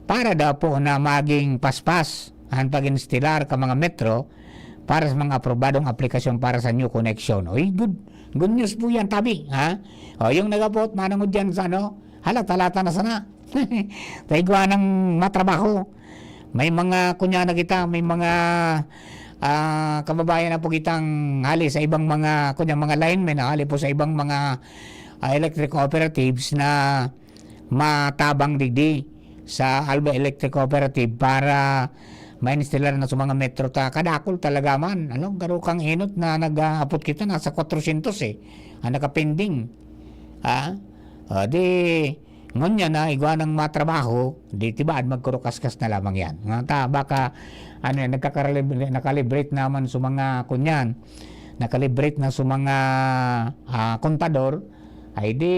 para daw po na maging paspas ang pag-instalar ka mga metro para sa mga aprobadong aplikasyon para sa new connection. Good news po yan, tabi. Yung nagapot, manangod dyan sa halata-lata na sana. Taigwa ng matrabaho. May mga kunyana kita, may mga kababayan na po kitang hali sa ibang mga mga linemen, hali po sa ibang mga electric cooperatives na matabang digdi sa Alba Electric Cooperative para ma-installer na sa mga metro kadakol talaga man. Garo kang inot na nag-apot kita nasa 400 ang nakapending. Di ngonya na igwa ng matrabaho, di tibaad magkurukaskas na lamang yan. Baka nakalibrate naman sa mga kunyan, nakalibrate na sa mga kontador, ay di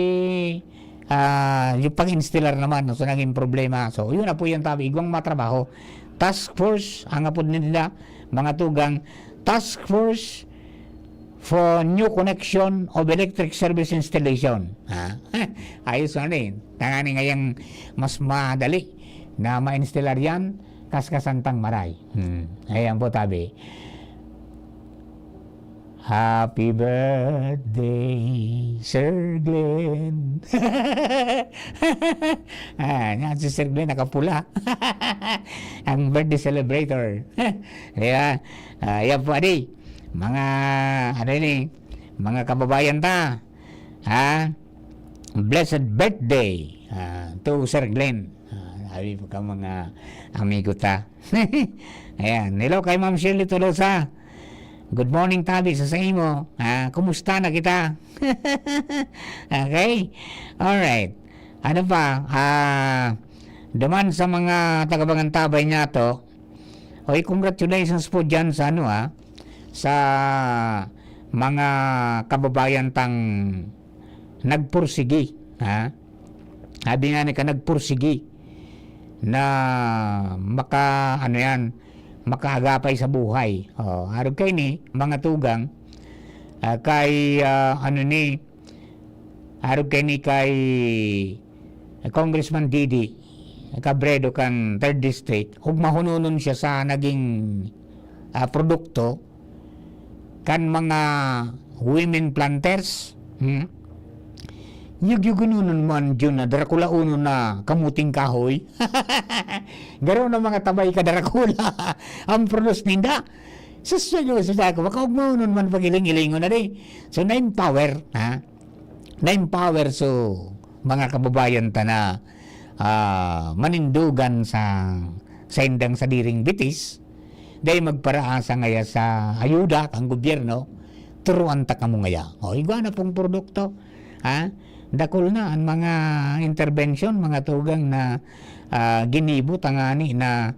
yung pag-installer naman so naging problema. So yun na po yan tabi, igwang matrabaho. Task Force, ang apod nila, mga tugang, Task Force for New Connection of Electric Service Installation. Ayos na rin. Tangani ngayang mas madali na ma-installer yan, kaskasantang maray. Ayan po tabi. Happy birthday, Sir Glenn. Si Sir Glenn nakapula. Ang birthday celebrator. Ayan po adi. Mga mga kababayan ta. Blessed birthday to Sir Glenn. Sabi po ka mga amigo ta. Ayan. Hello kay Ma'am Shirley Tolosa. Good morning tabi sa imo. Kumusta na kita? Okay? Alright. Ano pa? Duman sa mga tagabangan tabay niya to. Congratulations po dyan sa sa mga kababayan tang nagpursigi. Sabi nga ni ka nagpursigi na makaagapay sa buhay. Harap kay ni mga tugang kay harap kay ni kay Congressman Didi Cabredo kan 3rd District ug mahununon siya sa naging produkto kan mga women planters. Yugununon man dyan na Dracula uno na kamuting kahoy. Garo na mga tabay ka Dracula. Ang produce ninda. Susunod sa ako. Makaugnunon man pagiling-ilingon na rin. So na-empower. Na-empower so mga kababayan ta na manindugan sa indang sa diring bitis. Dahil magparaasa ngaya sa ayuda ang gobyerno. Turuan ta ka mo ngaya. Igwa na pong produkto. Dakol na ang mga intervention, mga tugang na ginibo tangani na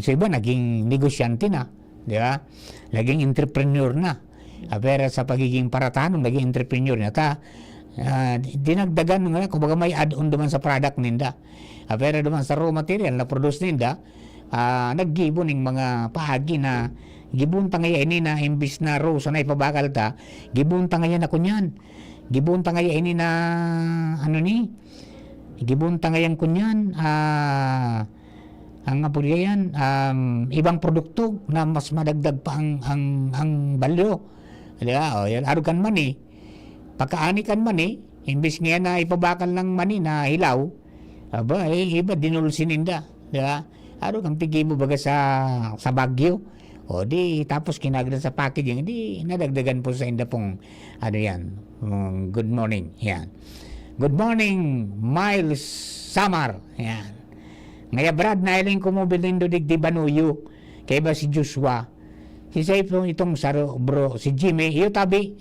so iba naging negosyante na, di ba? Naging entrepreneur na. Pero sa pagiging paratanong, naging entrepreneur na dinagdagan nga kumbaga may add-on duman sa product ninda. Pero duman sa raw material na produce ninda, naggibo ning mga paagi na gibunta ngaya ini na imbis na raw sa naipabakal ta, gibunta ngaya na kunyan. Gibunta ngaya ini na gibunta ngayan kunyan ang apuryayan ibang produkto na mas madagdag pa ang balyo. Diba? Yan arugan man pagkaani kan man imbis nga na ipabakal ng mani na hilaw Aba, iba dinulsin ninda. Di ba? Ano kang pigi mo baga sa Baguio? O di, tapos kinagda sa packaging, di nadagdagan po sa inda pong, ano yan, good morning. Yan. Good morning, Miles Samar. Yan. Ngaya Brad, nailing kumubili ndo digdi Banuyo. Kaya ba si Joshua? Si Safe itong saro, bro, si Jimmy. Iyo tabi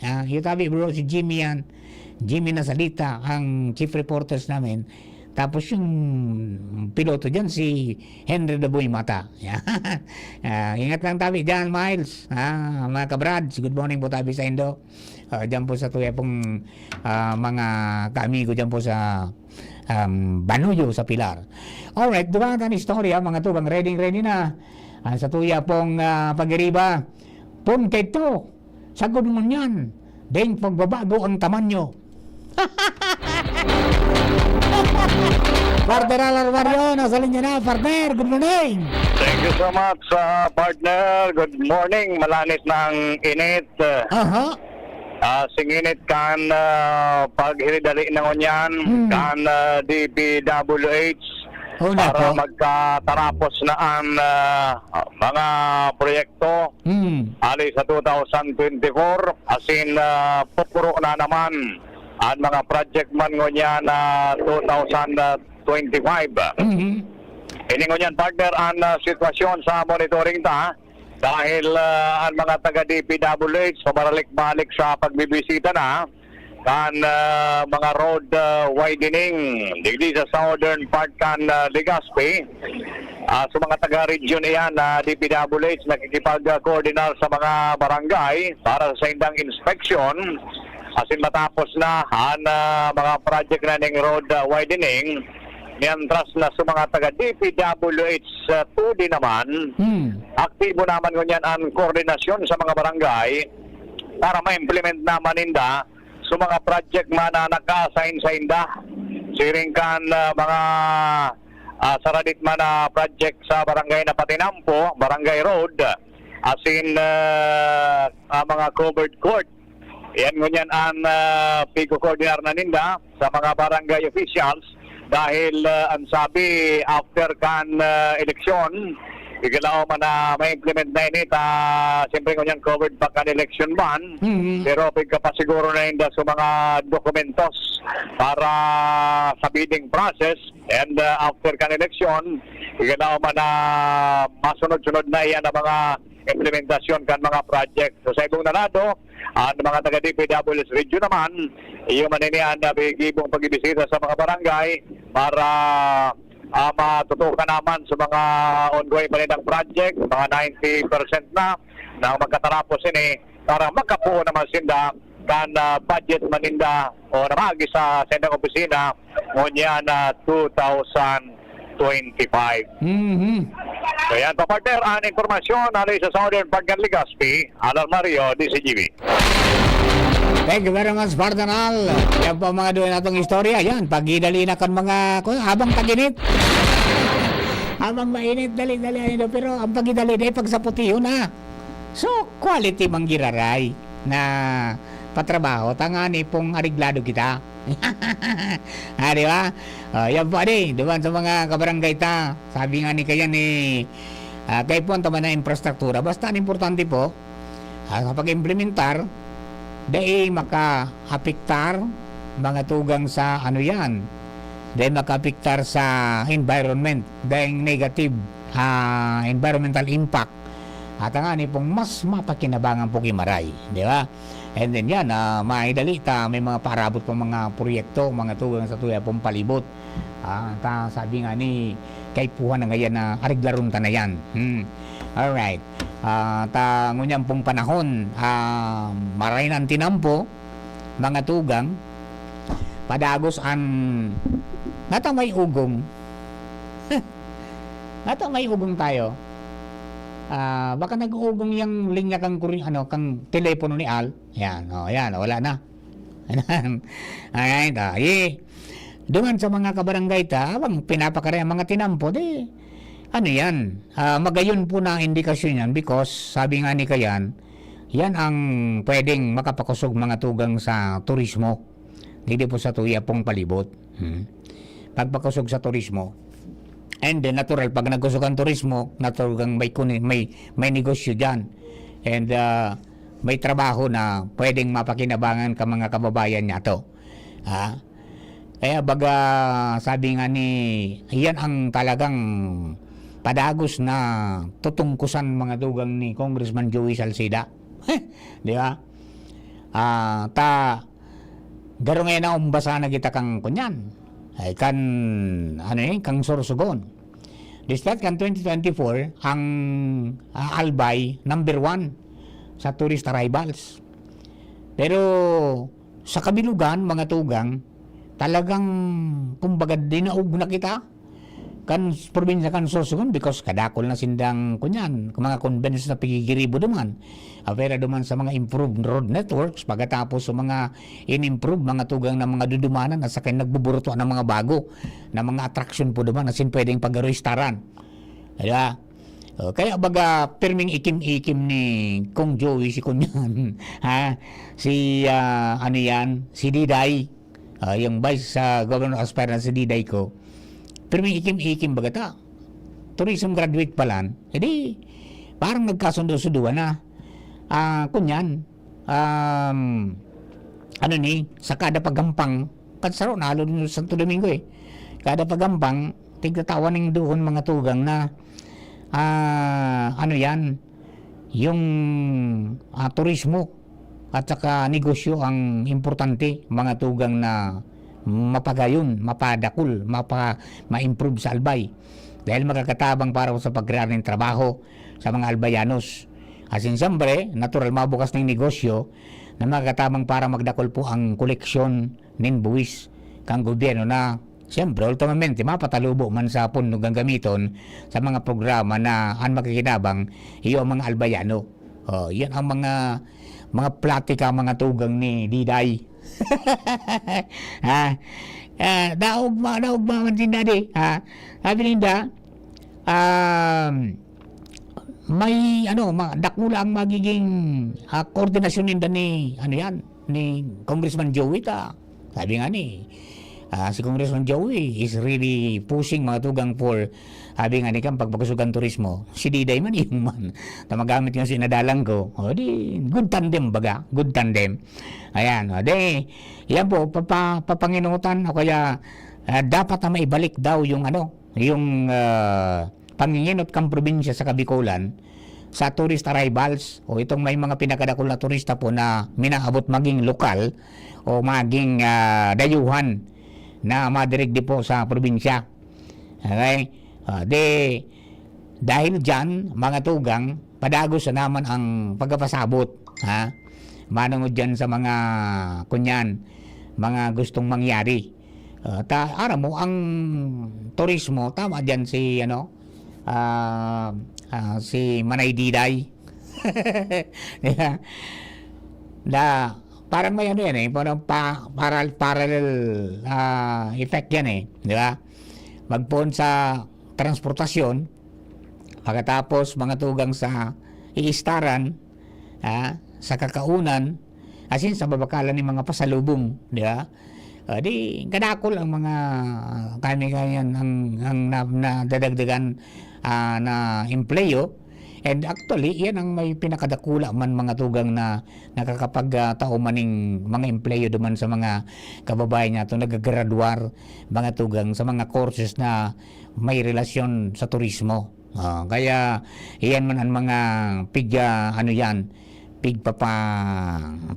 bro, si Jimmy yan. Jimmy na salita, ang chief reporters namin. Tapos yung piloto dyan, si Henry Daboy Mata. Ingat lang tabi dyan, Miles. Mga kabrads, good morning po tabi sa Indo. Dyan po sa tuya pong mga kaamigo dyan po sa Banuyo sa Pilar. Alright, dumaan ang istorya, mga tugang ready na. Sa tuya pong pag-iriba. Pun kaito, sagod mo yan. Dahil pagbabago ang tamanyo. Partner Alarmario, nasa linya na. Partner, good morning. Thank you so much, partner. Good morning. Malanis ng init. Singinit kan paghiridali ng onyan, kan DPWH para magkatarapos na ang mga proyekto ali sa 2024. Asin pupuro na naman ang mga project man ngonyan na 2025. Ini ngonyan partner ang sitwasyon sa monitoring ta dahil ang mga taga DPWH pabalik-balik sa pagbibisita na kan mga road widening digdi sa southern part kan Legazpi. Sa mga taga-region iyan na DPWH nakikipag-coordinar sa mga barangay para sa indang inspection. Asin matapos na ang mga project na ng road widening, niantras na sa mga taga DPWH 2D naman, aktibo naman ngunyan ang koordinasyon sa mga barangay para ma-implement naman inda sa mga project man na naka-assign sa inda. Siringkan mga saradit man na project sa barangay na Patinampo, Barangay Road, asin mga covered court. Yan ngunyan ang pico-coordinar na ninda sa mga barangay officials dahil ang sabi after kan eleksyon, bigla man na ma-implement na init. Siyempre ngunyan covered pa kan election ban, pero bigla pa siguro na ninda sa mga dokumentos para sa bidding process and after kan eleksyon, bigla man na masunod-sunod na yan ang mga implementasyon kan mga project. So sa ibong nanado, ang mga taga-DPWH region naman, yung maninihan na bigibong pag-ibisita sa mga barangay para matutukan naman sa mga ongoing maninang project, mga 90% na magkatarapos ini para makapuo naman sinda kan budget maninda o namagi sa sendang opisina ngunyan na 2025. So yan pa partner, ang informasyon alay sa Southern Pagkan Legazpi, Alarmario, DCGB. Thank you very much, Partner. Yan po mga doon natong istorya. Yan, pagidali na kan mga, habang taginit. Habang mainit, dali-dali. Pero ang pagidali na pagsaputiyo na. So, quality manggiraray na patrabaho. Tangani pong ariglado kita. Di ba? Yan po, doon sa mga kabarangay ta. Sabi nga ni kaya ni kay po ang tama na infrastruktura. Basta ang importante po, kapag implementar, dahil maka-apektar mga tugang sa ano yan, dahil maka-apektar sa environment, dahil negative environmental impact, at ang ani pong mas mapakinabangan po kimaray, di ba? And then yan, maidalita, may mga parabot po mga proyekto, mga tugang sa tuya pong palibot. Sabi nga ni kay Puha na ngayon na ariglarong ta na yan. Alright. Ngunyan pong panahon, maray ng tinampo, mga tugang, padagos ang natamay ugong. Natamay ugong tayo. Baka nag-ugong yung linya kang kang telepono ni Al. Yan, wala na. Ayan, Doon sa mga kabarangay ta, abang pinapakaray ang mga tinampo, ano yan, magayon po na indikasyon yan because sabi nga ni Kayan, yan ang pwedeng makapakusog mga tugang sa turismo, hindi po sa tuya pong palibot. pagpakusog sa turismo. And then natural, pag nagkusog ang turismo, natural may negosyo dyan. And may trabaho na pwedeng mapakinabangan ka mga kababayan niya to. Kaya baga sabi nga ni, yan ang talagang padagos na tutungkusan mga dugang ni Congressman Joey Salcida. Di ba? Garo ngayon na umbasa na kita kang kunyan. Ay kan kang Sorsogon. Despite kan 2024 ang Albay number 1 sa tourist arrivals. Pero sa kabilugan mga tugang talagang kumbaga dinaog na kita kan probinsya kan Sorsogon because kadakol na sindang kunyan mga convenience na pigigiribo duman apera duman sa mga improved road networks pagkatapos sa mga in-improve mga tugang na mga dudumanan at saka nagbuburuto ng mga bago na mga attraction po duman na sin pwedeng pag-restaurant. Kaya baga pirming ikim-ikim ni Kong Joey si kunyan si si Diday yung vice governor aspirant si Diday ko. Pero may ikim-ikim bagata. Tourism graduate pa lang. Edi, parang nagkasundo-sunduan na. Kunyan, sa kada pagampang, kansaro, nalo din sa Santo Domingo kada pagampang, tigtatawan ng doon mga tugang na, yung turismo at saka negosyo ang importante, mga tugang na mapagayon, mapadakul, ma-improve sa Albay. Dahil magkakatabang para sa pagkrear ng trabaho sa mga Albayanos. Asin siyempre, natural mabukas ng negosyo na magkakatabang para magdakol po ang koleksyon ng buwis kang gobyerno na siyempre, ultimamente, mapatalubo man sa punog ang gamiton sa mga programa na ang makikinabang iyo ang mga Albayano. Yan ang mga platika, mga tugang ni Diday. Daog man din dati sabi ninda may dakula ang magiging koordinasyon ninda ni ni Congressman Joey sabi nga ni si Congressman Joey is really pushing mga tugang for sabi nga ni kang pagpagsugan turismo. Si Diday man yung man magamit yung sinadalang ko. Good tandem baga, good tandem. Ayan, yan po papanginutan o kaya dapat na maibalik daw yung yung panginginot kang probinsya sa Kabikulan sa tourist arrivals o itong may mga pinakadakol na turista po na minaabot maging lokal o maging dayuhan na madirigdi po sa probinsya. Okay? Dahil dyan, mga tugang, padagos na naman ang pagkapasabot. Manungod dyan sa mga kunyan, mga gustong mangyari. Aram mo, ang turismo, tama dyan si, si Manay Diday. Parang may yan parang parallel effect yan di ba? Magpon sa transportasyon, pagkatapos mga tugang sa iistaran, sa kakaunan, asin sa babakalan ng mga pasalubong, di ba? Di kadakol ang mga kami-kanyan ang nadadagdagan na empleyo. And actually, yan ang may pinakadakula man mga tugang na nakakapagtao maning mga empleyo duman sa mga kababayan niya ito nagagraduar mga tugang sa mga courses na may relasyon sa turismo. Kaya yan man ang mga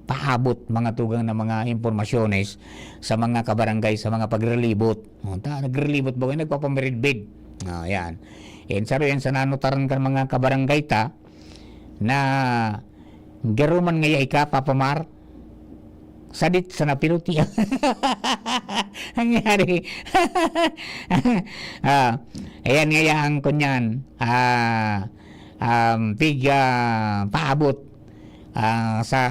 paabot mga tugang na mga impormasyones sa mga kabarangay, sa mga pagrelibot. Nagrelibot ba kayo? Nagpapamirid bid. Yan. Yan sa nanutaran kan mga kabarangay na geruman ngaya ika papamar sadit sa napiruti. Nangyari. Ayan ngaya ang kunyan paabot sa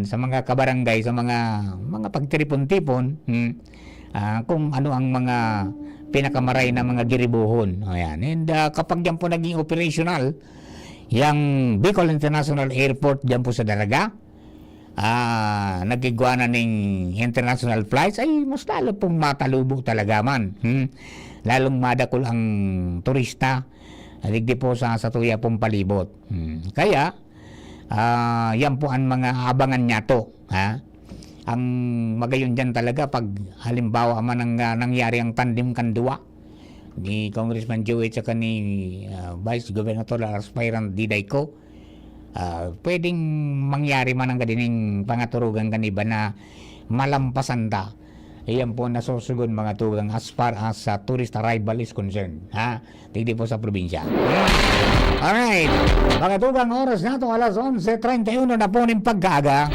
sa mga kabarangay, sa mga pagtiripon-tipon kung ano ang mga pinakamaray na mga giribuhon. Ayan. And kapag yan po naging operational, yung Bicol International Airport dyan po sa Daraga, nagigwana ng international flights ay mas lalo pong matalubog talaga man. Lalong madakol ang turista digdi po sa tuya pong palibot. Kaya yan po ang mga abangan niya to. Ang magayon dyan talaga pag halimbawa man ang nangyari ang tandem kanduwa ni Congressman Joey at ni Vice Governor Aspirant Diday ko, pwedeng mangyari man ang gadining pangaturugan kaniba na malampasan ta. Iyan po nasusugon mga tugang as far as tourist arrival is concerned. Tigdi po sa probinsya. Alright. Mga tugang, oras na to, alas 11:31 na po ng pagkaga.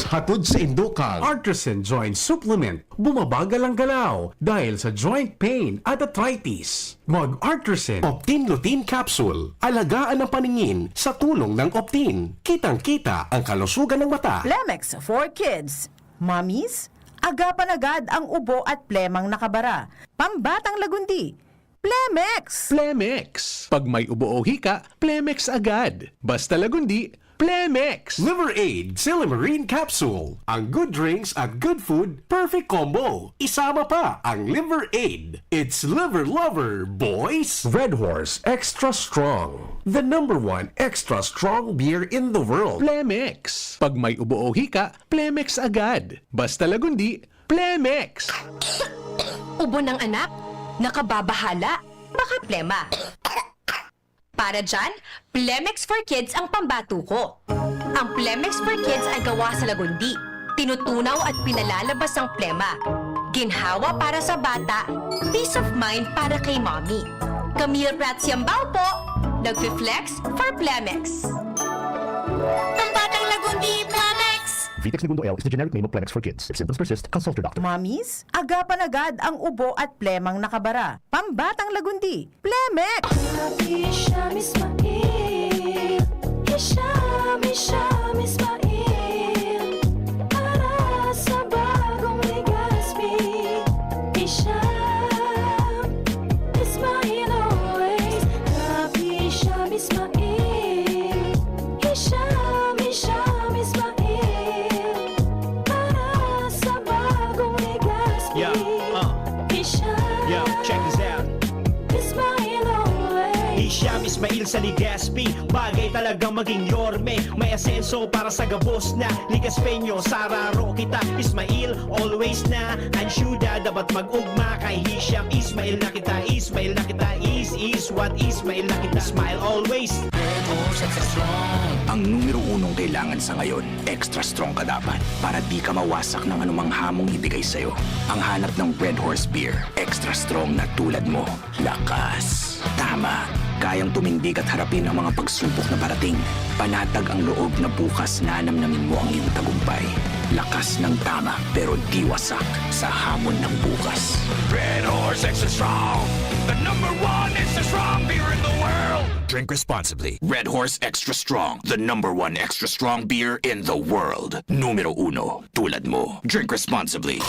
Hatod sa Indokang Artisan Joint Supplement. Bumabagal ang galaw dahil sa joint pain at arthritis. Mag-Artisan Optin Lutein Capsule. Alagaan ang paningin sa tulong ng Optin. Kitang-kita ang kalusugan ng mata. Plemex for kids. Mommies, agapan agad ang ubo at plemang nakabara. Pambatang lagundi. Plemex! Plemex. Pag may ubo o hika, Plemex agad. Basta lagundi, Plemex. Liver Aid Silimarine Capsule. Ang good drinks at good food, perfect combo. Isama pa ang Liver Aid. It's liver lover, boys. Red Horse Extra Strong. The #1 extra strong beer in the world. Plemex. Pag may ubo o hika, Plemex agad. Basta lagundi, Plemex. Ubo ng anak? Nakababahala? Baka plema. Para dyan, Plemex for Kids ang pambato ko. Ang Plemex for Kids ay gawa sa lagundi. Tinutunaw at pinalalabas ang plema. Ginhawa para sa bata, peace of mind para kay mommy. Camille Prats Yambao po, nagfi-flex for Plemex. Pambatang lagundi, Plemex! Vitex Segundo L is the generic name of Plemex for kids. If symptoms persist, consult your doctor. Mommies, agapan agad ang ubo at plemang nakabara. Pambatang lagundi. Plemex! Hisham Ismail, Hisham Ismail, para sa bagong Legazpi. Hisham Ismail always, Hisham Ismail, Hisham Ismail, para sa bagong Legazpi. Hisham, check this out. Ismail always. Hisham Ismail sa Legazpi, bagay talagang maging yorme. May asenso para sa gabos na Ligaspeño, sararo kita. Ismail, always na ansyuda, dapat mag-ugma kay Hisham Ismail na kita. Ismail na kita, is what Ismail na kita. Smile always. Ang numero 1 kailangan sa ngayon, extra strong ka dapat para di ka mawasak ng anumang hamong ibigay sa'yo. Ang hanap ng Red Horse Beer, extra strong na tulad mo. Lakas. Tama. Kayang tumindig at harapin ang mga pagsubok na parating. Panatag ang loob na bukas na namnamin mo ang iyong tagumpay. Lakas ng tama pero di wasak sa hamon ng bukas. Red Horse Extra Strong. The #1 extra strong beer in the world. Drink responsibly. Red Horse Extra Strong, the #1 extra strong beer in the world. Numero 1, tulad mo. Drink responsibly.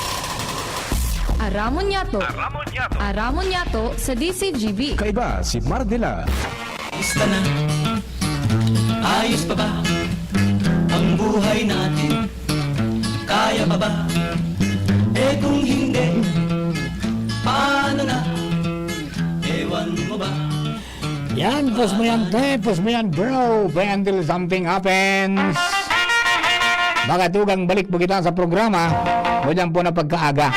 Aramon Yato sa DCGB. Kaiba si Mardila. Kamusta na? Ayos pa ba ang buhay natin? Kaya pa ba? Eh kung hindi, paano na? Ewan mo ba? Yan, pos mo yan, pos mo yan, bro. Until something happens. Baka tugang balik po kita sa programa. O dyan po na pagkaaga.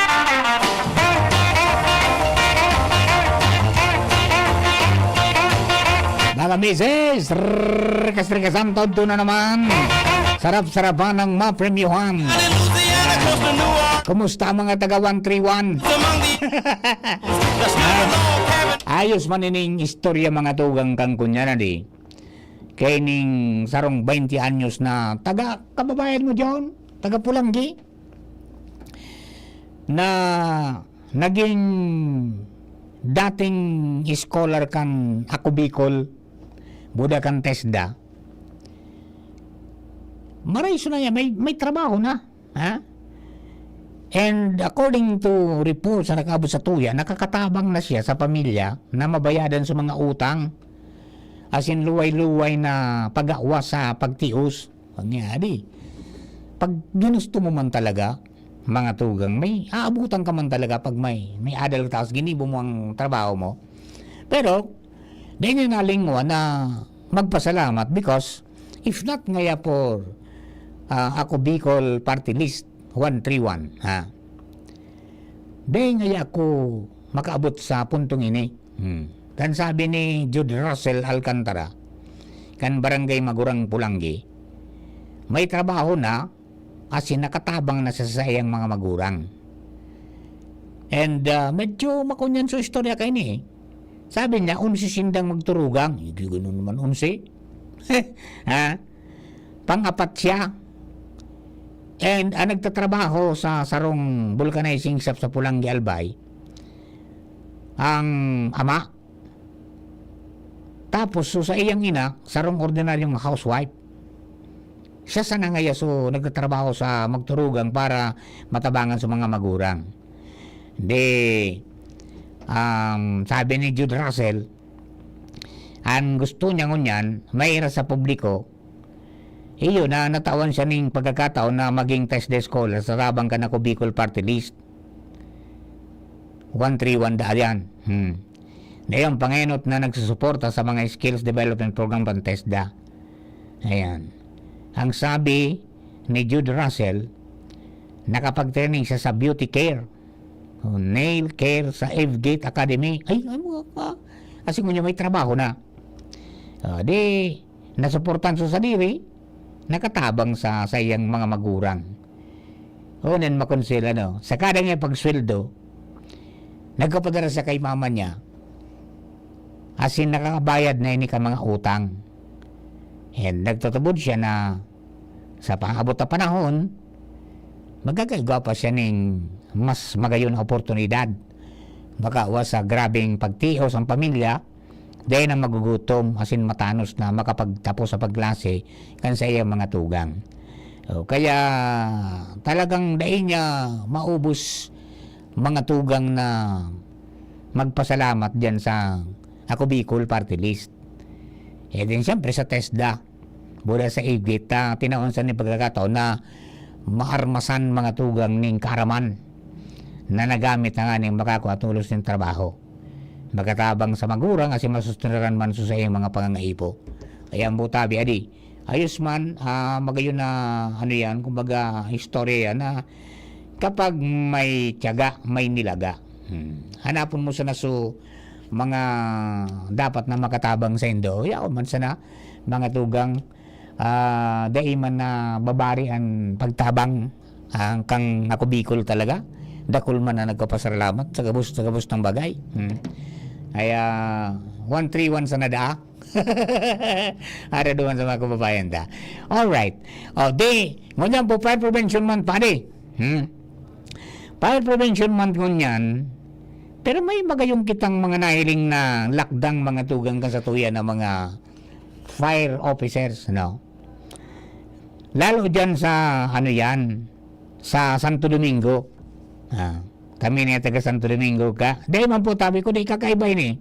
Mga misis, rekas-rekasan, todo na naman. Sarap-sarapan ng mapremyuhan. Kumusta mga taga 131? Ayos manining istorya mga tugang kang kunyana di. Kaya ning sarong 20 anyos na taga kababayan mo dyan, taga Pulanggi, na naging dating scholar kan ako Bicol, Buda kan TESDA. Marayso na yan, may trabaho na. Ha? And according to reports na nakabot sa tuya, nakakatabang na siya sa pamilya na mabayadan sa mga utang. As in luway-luway na pag-awa sa pagtios. Pangyari. pag ginusto mo man talaga, mga tugang, may aabutan ka man talaga pag may adult tapos ginibo mo ang trabaho mo. Pero, dahil yung nalingwa na magpasalamat because if not ngaya for ako Bicol Party List 131, ha? Dahil ngaya ako makaabot sa puntong ini. Dan sabi ni Jude Russell Alcantara, kan Barangay Magurang Pulanggi, may trabaho na kasi nakatabang na sa sayang mga magurang. And medyo makunyan sa istorya kayo ni. Sabi niya, 11 sindang magturugang. Hindi ganoon naman 11. Ha? Pang-apat siya. And nagtatrabaho sa sarong vulcanizing shop sa Pulanggi, Albay. Ang ama. Tapos so, sa iyang ina, sarong ordinaryong housewife. Siya sa nangaya so nagtatrabaho sa magturugang para matabangan sa mga magurang. Sabi ni Jude Russell, ang gusto niya ngunyan, mayroon sa publiko, iyo na natawan siya ng pagkakataon na maging test day scholar sa tabang ka na ko Bicol Party List. 131 yan. Ngayon, pangenot na nagsusuporta sa mga skills development program ng TESDA. Ayan. Ang sabi ni Jude Russell, nakapag-training siya sa beauty care, nail care sa F-Gate Academy. Kasi kung niya may trabaho na. Nasuportan sa diri, nakatabang sa iyang mga magurang. Unan makonsela, no? Sa kada niya pagsweldo, nagkapadara sa kay mama niya, asin nakakabayad na ini ka mga utang. And nagtatubod siya na sa pangabot na panahon, magagagawa pa siya ng mas magayon na oportunidad. Makawa sa grabing pagtios ang pamilya, dahil na magugutom, asin matanos na makapagtapos sa pagklase kan sa iyang mga tugang. Kaya talagang dahil niya maubos mga tugang na magpasalamat dyan sa ako Bicol Party List. Din siyempre sa TESDA, mula sa F-Gate, tinaunsan ni pagkakataon na maarmasan mga tugang ng karaman na nagamit na nga ng makakuha tulos ng trabaho. Magkatabang sa magurang kasi masustunaran man sa iyong mga pangangaipo. Kaya ang butabi, ayos man, magayon na yan, kumbaga istorya yan na kapag may tiyaga, may nilaga. Hanapon mo sa naso mga dapat na makatabang sa indo. Yaw man sana mga tugang dahil man na babari ang pagtabang kang ako Bicol talaga. Dakul man na nagkapasalamat sa gabos ng bagay. Kaya 131 sa nadaa. Ara doon sa mga kababayan da. Alright. Ngunyan po Fire Prevention Month pa Fire Prevention Month ngunyan. Pero may magayong kitang mga nahiling na lakdang mga tugang kasatuyan na mga fire officers, no? Lalo dyan sa, sa Santo Domingo. Kami na taga Santo Domingo ka. Dahil man po tabi ko, di kakaiba ini.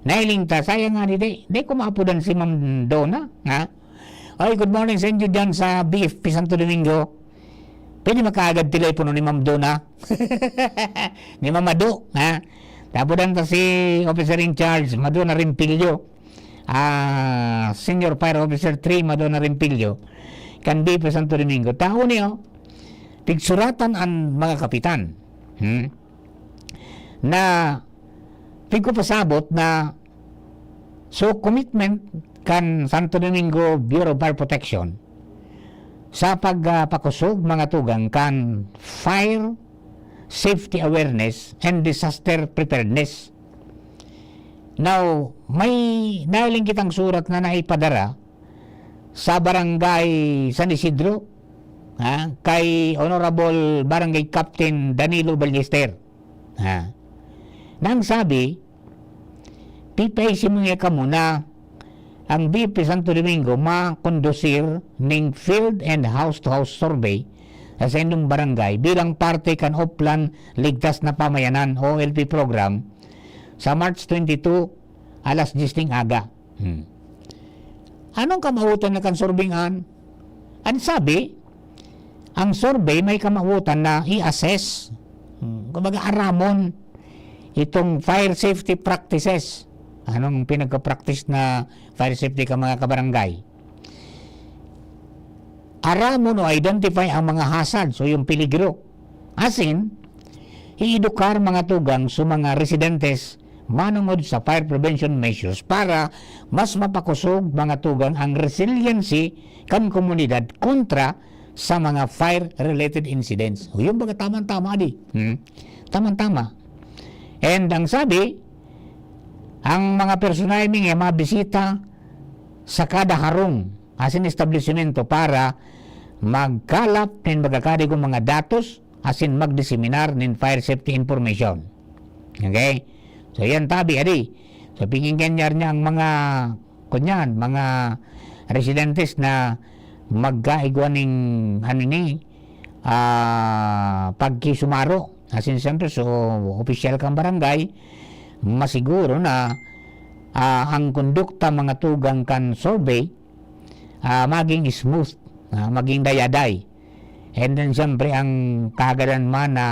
Nahiling ta, sayang nga di kumapudan si Ma'am Donna. Ay, good morning sa inyo dyan sa BFP Santo Domingo. Pwede makaagad telepono ni Ma'am Donna. Ni Ma'am Mado. Tapos ta si Officer in Charge, Madonna Rimpilyo. Senior Fire Officer 3, Madonna Rimpilyo. Kan BFP Santo Domingo. Tao niyo, tigsuratan ang mga kapitan. Na pigkupasabot na commitment kan Santo Domingo Bureau of Fire Protection sa pagpakusog mga tugang kan fire safety awareness and disaster preparedness. Now, may nahiling kitang surat na naipadara sa barangay San Isidro kay Honorable Barangay Captain Danilo Ballester. Nang sabi, pipaisin mo nga ka muna ang BP Santo Domingo makondusir ng field and house-to-house survey sa inyong barangay bilang parte kan Oplan Ligtas na Pamayanan OLP program sa March 22 alas 10 aga. Anong kamahutan na kan sorbingan? Ang sabi, ang survey may kamabutan na i-assess, kumbaga aramon, itong fire safety practices. Anong pinagka-practice na fire safety ka mga kabarangay? Aramon o identify ang mga hazard, so yung peligro. Asin, i-edukar mga tugang sa mga residentes manungod sa fire prevention measures para mas mapakusog mga tugang ang resiliency kan komunidad kontra sa mga fire-related incidents. O yung baga tama-tama di. Tama-tama. And ang sabi, ang mga personal may mabisita sa kada harong asin establishmento para magkalap ng magkakadigong mga datos asin magdiseminar ng fire safety information. Okay? So yan tabi adi. So pinginggan niya ang mga kunyan, mga residentes na magkaigwa ng pagkisumaro. Asin siyempre so official kang barangay masiguro na ang kondukta mga tugang kan survey maging smooth, maging dayaday. And then siyempre ang kagadan man na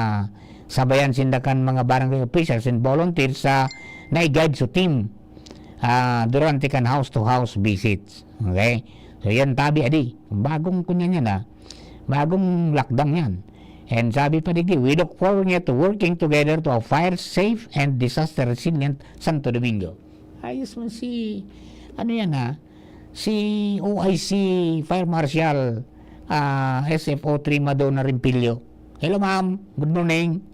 sabayan sindakan mga barangay officials and volunteers sa na-guide sa team durante kan house-to-house visits. Okay? So yan tabi adi. Bagong kunya niya na. Bagong lakdang yan. And sabi pa digdi, we look forward to working together to a fire safe and disaster resilient Santo Domingo. Ayos man si si OIC Fire Marshal SFO 3 Madonna Rimpilio. Hello ma'am, good morning.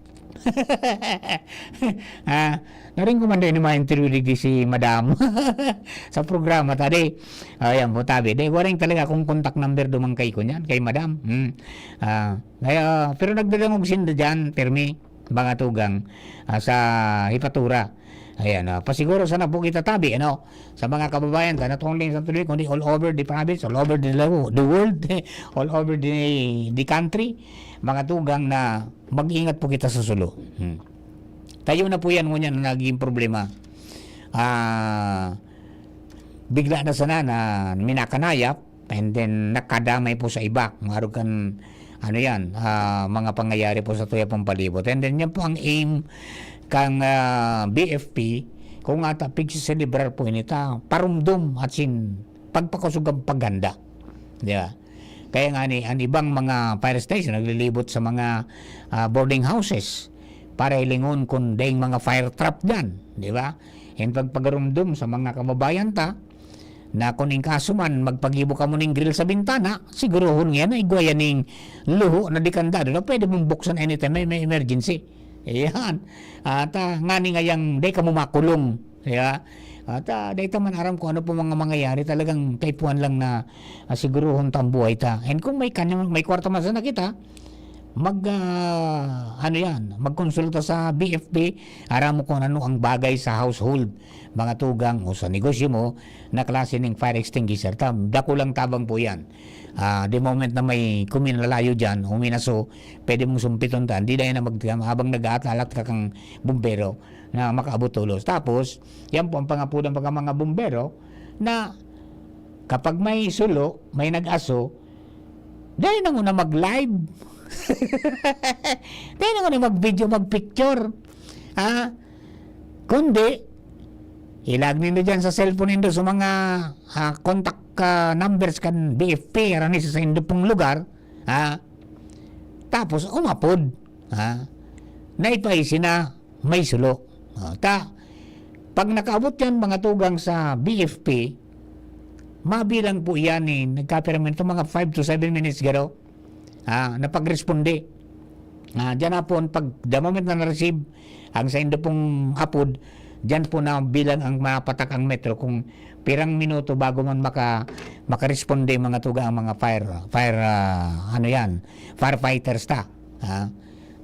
Naring ko man din ma-interview di si madam sa programa tadi. Ayan po tabi. Di waring talaga kung contact number dumang kay ko niyan, kay madam. Pero nagdadangog sinda dyan, permi, mga tugang sa Hipatura. Ayan, pasiguro sana po kita tabi, sa mga kababayan, not only sa tuloy, kundi all over the province, all over the world, all over the country, mga tugang na mag-ingat po kita sa sulo. Tayo na po yan ngunyan na naging problema. Bigla na sana na minakanayap, and then nakadamay po sa iba. Marugan, mga pangyayari po sa tuya pong palibot. And then yan po ang aim kang BFP kung ata pigsiselebrar po inita parumdum at sin pagpakasugang paganda, di ba? Kaya nga ang ibang mga fire station naglilibot sa mga boarding houses para ilingon kung daing mga fire trap dyan, di ba? And pagpagarumdum sa mga kababayan ta na kung in kaso man magpagibo ka mo ng grill sa bintana, sigurohon nga na igwaya ng luho na dikandado na pwede mong buksan anytime may emergency. Ayan. At ngani ngayang day ka mo makulong. Kaya at day man aram ko ano po mga mangyayari talagang kaipuan lang na siguruhon tambuhay ta. And kung may kwarta man sana kita, magkonsulta sa BFP, aram mo kung ano ang bagay sa household, mga tugang o sa negosyo mo na klase ng fire extinguisher. Dako lang tabang po yan. The moment na may kuminalayo dyan, huminaso, pwede mong sumpiton ta. Hindi na yan habang nag-aatalat ka kang bumbero na makaabot tulos. Tapos, yan po ang pangapunan pagka mga bumbero na kapag may sulo, may nag-aso, dahil na muna mag-live. Dahil na muna mag-video, mag-picture. Kundi, ilag nindo dyan sa cellphone nindo sa mga contact numbers kan BFP arani sa indo pong lugar, tapos umapod, naipaisi na may sulo. Pag nakaabot yan mga tugang sa BFP, mabilang po yan nagkapiramento mga 5 to 7 minutes garo na pagresponde. Diyan na po pag the moment na na-receive ang sa indo pong apod, diyan po na bilang ang mapatak ang metro kung pirang minuto bago man makaresponde mga tuga ang mga firefighters ta,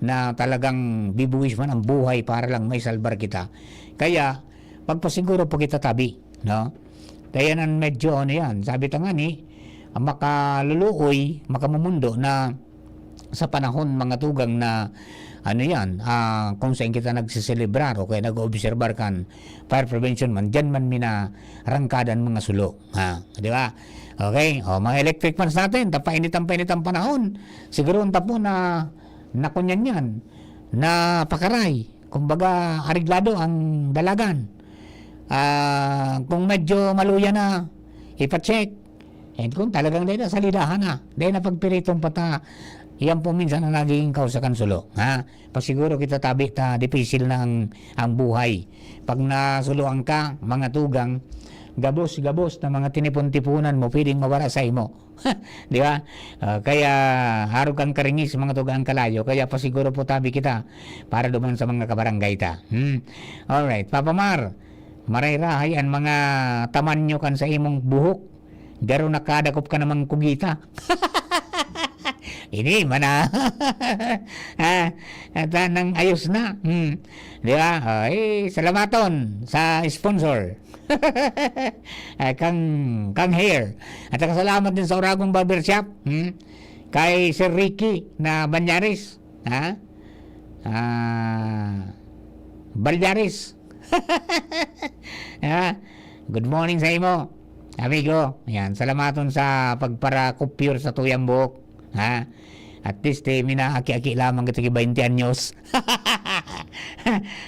na talagang bibuwis man ang buhay para lang may salbar kita. Kaya pagpasiguro po kita tabi, no? Kaya nan medyo yan, sabi ta nga ni makaluluoy, makamumundo na sa panahon mga tugang na ano yan, kung saan kita nagsiselebrar o kaya nag-obserbar kan fire prevention man, dyan man minarangkadan mga sulo. Di ba? Okay, mga electric fans natin, painit ang panahon. Siguro ang tapo na nakunyan yan, na pakaray. Kumbaga, ariglado ang dalagan. Kung medyo maluya na, ipacheck. And kung talagang dahil na salidahan na, dahil na pagpiritong pata, yan po minsan na naging kausakan sulo. Pag siguro kita tabi, dipisil na ang buhay. Pag nasuluan ka, mga tugang, gabos na mga tinipon-tipunan mo, pwedeng mawarasay mo. Di ba? Kaya harog kang karingis, mga tugang kalayo. Kaya pa siguro po tabi kita para duman sa mga kabarangay ta. Alright, Papa Mar, maray-rahay ang mga taman nyo kan sa imong buhok. Garo nakadakop ka namang kugita. Ini mana nang ayos na. Di ba? Salamaton sa sponsor. kang hair. At salamat din sa Uragong Barbershop. Kay Sir Ricky na Banyaris. Balyaris. Good morning sa imo, amigo. Yan, salamaton sa pagpara-kupure sa tuyang buhok. At least minaaki-aki lamang kita 20 anyos.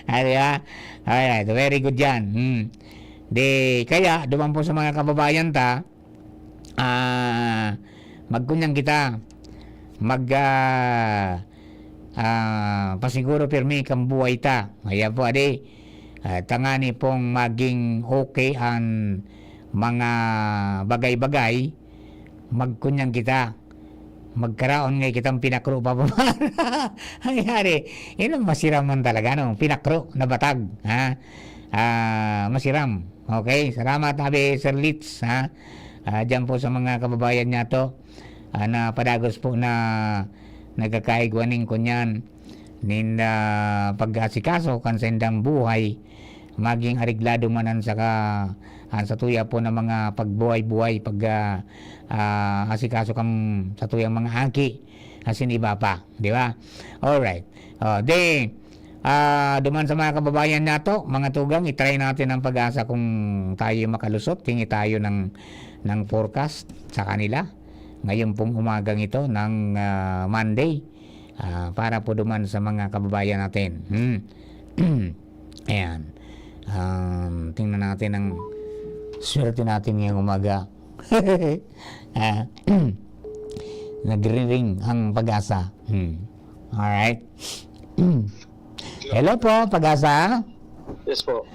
Diba? Alright, very good yan. Kaya duman po sa mga kababayan ta, magkunyang kita, pasiguro pirmi kang buhay ta. Kaya po tangani pong maging okay ang mga bagay-bagay, magkunyang kita, magkaraon ngay kitang pinakro pa pa. Hayari, yun ang masiraman talaga, no? Pinakro na batag, masiram. Okay, salamat abi Sir Litz, dyan po sa mga kababayan niya to, na padagos po na nagkakaigwaning kunyan nin pag-asikaso kan sa indang buhay, maging ariglado manan sa tuya po ng mga pagbuhay-buhay, asikaso kam sa tuyang mga aki, asin iba pa, di ba? Alright. Duman sa mga kababayan nato, mga tugang, itry natin ang pag-asa kung tayo makalusot, tingi tayo ng forecast sa kanila ngayon pong umagang ito ng Monday, para po duman sa mga kababayan natin. Ayan. Tingnan natin ang swerte natin ngayong umaga. Nagre-ring ang pag-asa. Alright. Hello po, pag-asa. Yes po.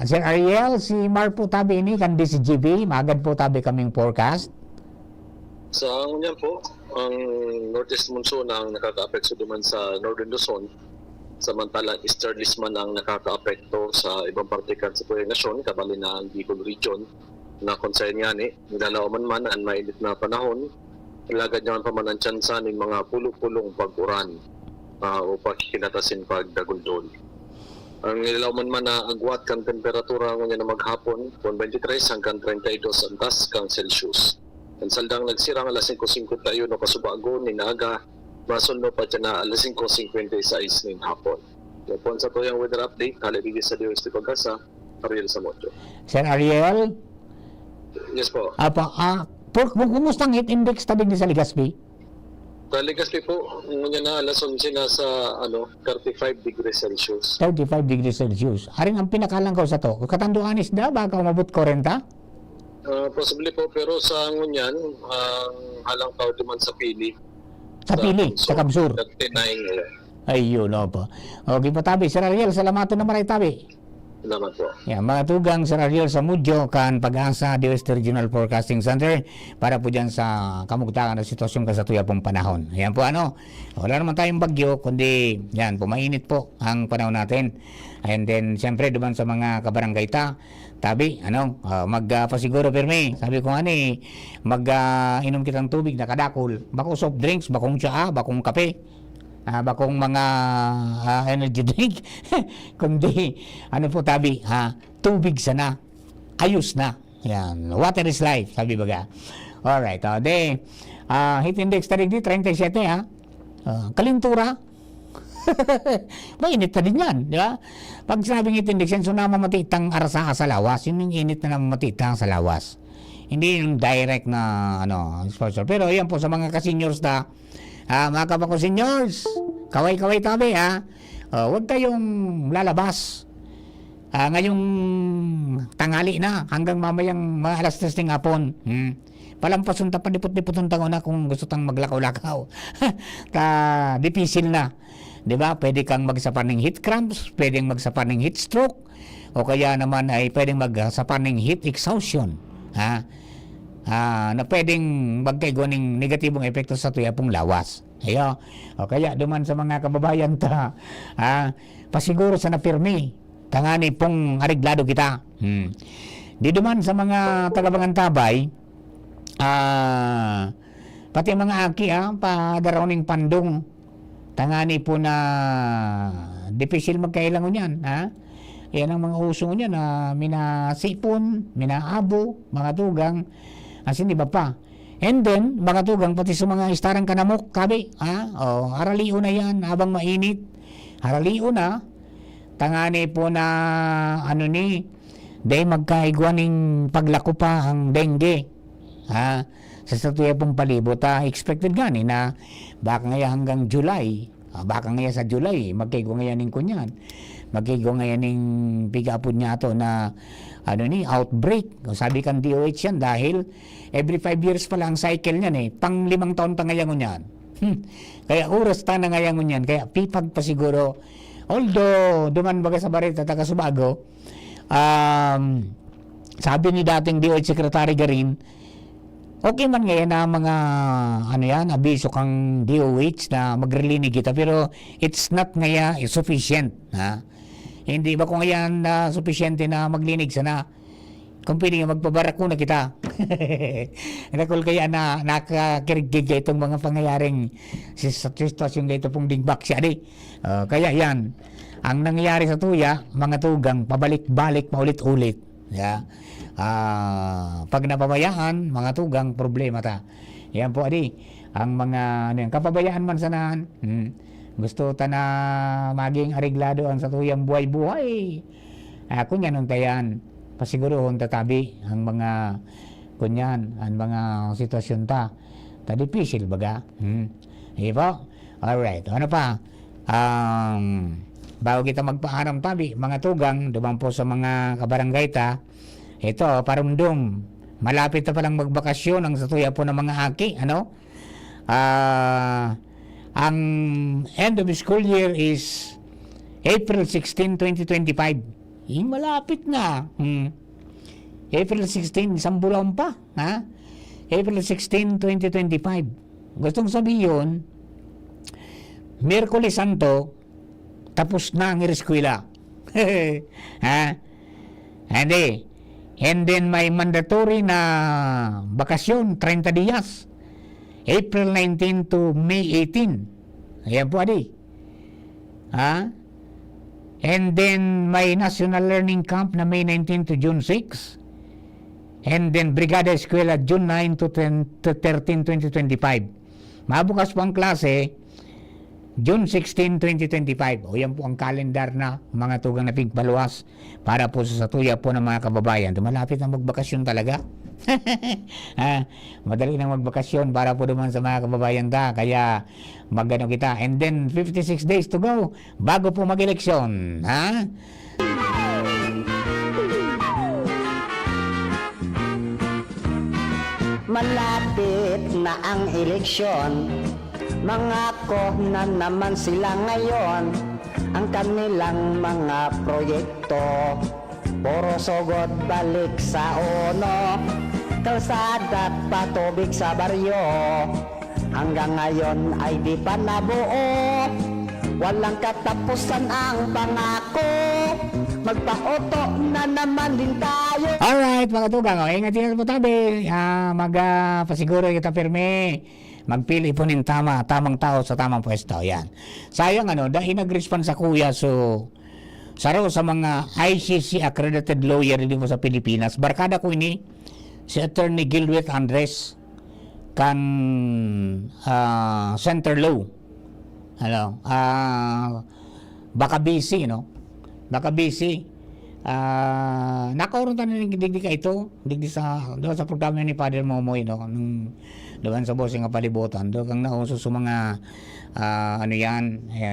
Sir Ariel, si Mar po tabi ini kan DCGB, magad po tabi kaming forecast. Sa ngunyan po, ang northeast monsoon ang nakaka-apekto duman sa Northern Luzon, samantalang easterlies man ang nakaka-apekto sa ibang parte kan sa Puerto Nasyon, kabali na ang Bicol region, na concern nga ni, nilalaman man ang mainit na panahon, ilagad naman pa man ang tsansa ng mga pulong-pulong pag-uran o pakikinatasin pagdaguldol. Ang nilalaman man na agwat kang temperatura ngunyan na maghapon, 23 hanggang 32 antas kang Celsius. Ang saldang nagsirang alas 5:51 no kasubago ni naga, masunod pa dyan na alas 5:56 ng hapon. Yapon sa tuyang weather update, halibigis sa Diyos di Pag-asa, Ariel Samocho. Sir Ariel? Yes po. Kumusta ang heat index tabing ni sa Legazpi? Sa Legazpi po, ngunyan na alas 11 na sa 35 degrees Celsius. 35 degrees Celsius. Haring ang pinakalang ko sa to. Katanduan is da, baka umabot 40? Possibly po, pero sa ngunyan, halang tao duman sa Pili. Sa Pili, sa Kamsur. 39. Ayun, no po. Okay po tabi. Sir Ariel, salamato na maray tabi. Salamat po. Yan, mga tugang Sir Ariel sa Mudyo, kan Pag-asa, DOST Regional Forecasting Center, para po dyan sa kamugtakan ng sitwasyon kasatuya pong panahon. Yan po wala naman tayong bagyo, kundi yan, pumainit po ang panahon natin. And then, siyempre, duman sa mga kabarangay tabi, magpasiguro pirmi. Sabi ko mag-inom kitang tubig na kadakol. Bakong soft drinks, bakong tsaa, bakong kape. Bakong mga energy drink. Kundi, po tabi, tubig sana. Ayos na. Yan. Water is life, sabi baga. Alright. Heat index tarig di, 37 Kalintura. Mainit na din yan, di ba? Pag sinabing itindiksyon, so namamatitang arasa sa lawas, yun yung init na namamatitang sa lawas. Hindi yung direct na exposure. Pero yan po sa mga ka-seniors na, mga kapako-seniors, kaway-kaway tabi, huwag kayong lalabas. Ngayong tangali na, hanggang mamayang mga alas 3 ng hapon. Palampasun ta pa dipot-dipotong tango na kung gusto tang maglakaw-lakaw. Dipisil na. 'Di ba? Pwede kang magsapa ng heat cramps, pwedeng magsapa ng heat stroke, o kaya naman ay pwedeng magsapa ng heat exhaustion. Na pwedeng magkaigo ng negatibong epekto sa tuyapong lawas. Ayo. O kaya duman sa mga kababayan ta, pasiguro sa napirmi, tangani pong areglado kita. Di duman sa mga tagabangantabay, pati mga aki padaraw ning pandong, tangani po na dipisil magkailangon yan. Yan ang mga uso niya na minasipon, minaabo, mga tugang, asin iba pa. And then, mga tugang, pati sa mga istarang kanamok, kabi, haraliyo na yan, habang mainit, haraliyo na, tangani po na, dahil magkaigwan ng paglako pa ang dengue, sa satuya pong palibot, expected gani na, baka ngaya hanggang July, baka ngaya sa July, magkaigwan ngaya ng kunyan, magkaigwan ngaya ng pigapod niya to na, outbreak. Sabi kan DOH yan dahil every 5 years pala ang cycle niyan pang 5 taon pa ngayon yan. Kaya oras ta na ngayon yan. Kaya pipag pa siguro, although duman baga sa Barita taga Subago, sabi ni dating DOH Secretary Garin, okay man ngayon na mga abiso kang DOH na magrelinig kita, pero it's not ngaya sufficient. Hindi ba kung ngayon na sufficiente na maglinig sana, kung pwede nga magpabarakuna kita. Nakul kaya na nakakirigig itong mga pangyayaring sitwasyon ito pong dingbak siya kaya yan ang nangyayari sa tuya, mga tugang pabalik-balik paulit-ulit. Pag napabayaan, mga tugang, problema ta. Yan po ang mga kapabayaan man sanahan. Gusto ta na maging areglado ang sa tuyang buhay-buhay. Kunyan ang tayan, pasigurohon tatabi ang mga kunyan, ang mga sitwasyon ta. Tadipisil baga. Ipo? Alright. Ano pa? Bago kita magpaaram tabi, mga tugang, dumampo sa mga kabarangay ta, ito, parumdum, malapit na palang magbakasyon ang satuya po ng mga aki, ang end of the school year is April 16, 2025. Malapit na. April 16, isang bulan pa. April 16, 2025. Gustong sabihin, Miyerkules Santo, tapos na ang eskwela. Hindi. And then may mandatory na bakasyon, 30 días. April 19 to May 18. Ayan po, And then may National Learning Camp na May 19 to June 6. And then Brigada Eskwela June 9 to 13, 2025. Mabukas po ang klase June 16, 2025. O yan po ang kalendar na mga tugang na pigpaluwas para po sa satuya po ng mga kababayan. Malapit na magbakasyon talaga. Madali na magbakasyon para po naman sa mga kababayan ta. Kaya magano kita. And then 56 days to go bago po mag-eleksyon. Malapit na ang eleksyon, mga ko na naman sila ngayon, ang kanilang mga proyekto, puro sugod balik sa uno, kalsada at patubig sa baryo, hanggang ngayon ay di pa nabuo, walang katapusan ang pangako, magpa-auto na naman din tayo. Alright mga tugang, ingat-ingat po tabi, pasiguro kita pirme, magpili po ng tamang tao sa tamang pwesto. Yan. Sayang dahil nag-response sa kuya sa mga ICC accredited lawyer dito sa Pilipinas. Barkada ko ini si Attorney Gilbert Andres kan Center Law. baka busy, no? Baka busy. Nakauron tayo ng digdi ka ito, digdi doon sa programa ni Father Momoy, no? Doon sa bossing nga palibutan, doon kang nauso sa mga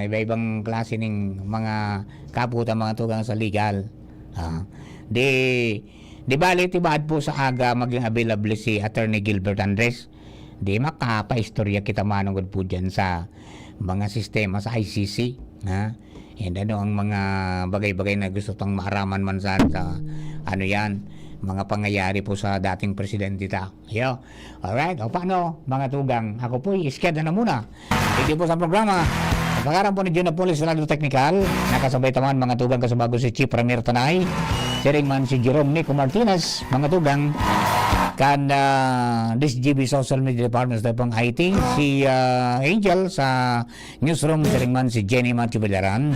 iba-ibang klase ng mga kaputan, mga tugang sa legal. Di bali tibad po sa aga maging available si Attorney Gilbert Andres. Di makapaistorya kita manungod po dyan sa mga sistema sa ICC. And ano ang mga bagay-bagay na gusto tang maaraman man sa mga pangyayari po sa dating presidente ta. Alright, o paano mga tugang? Ako po i-schedule na muna. Hindi po sa programa. Pagkaran po ni Junapolis Radio Technical, nakasabay taman mga tugang kasabago si Chief Ramir Tanay, siring man si Jerome Nico Martinez, mga tugang kan DCGB Social Media Department sa pang IT, si Angel sa newsroom, siring man si Jenny Matthew Villaran.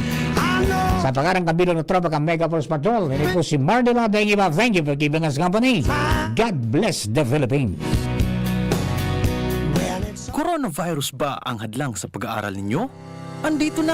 Sa pagkarang kabilo ng tropa kang Mega Force Patrol, hindi po si Mardela. Thank you for keeping us company. God bless the Philippines. Coronavirus ba ang hadlang sa pag-aaral ninyo? Andito na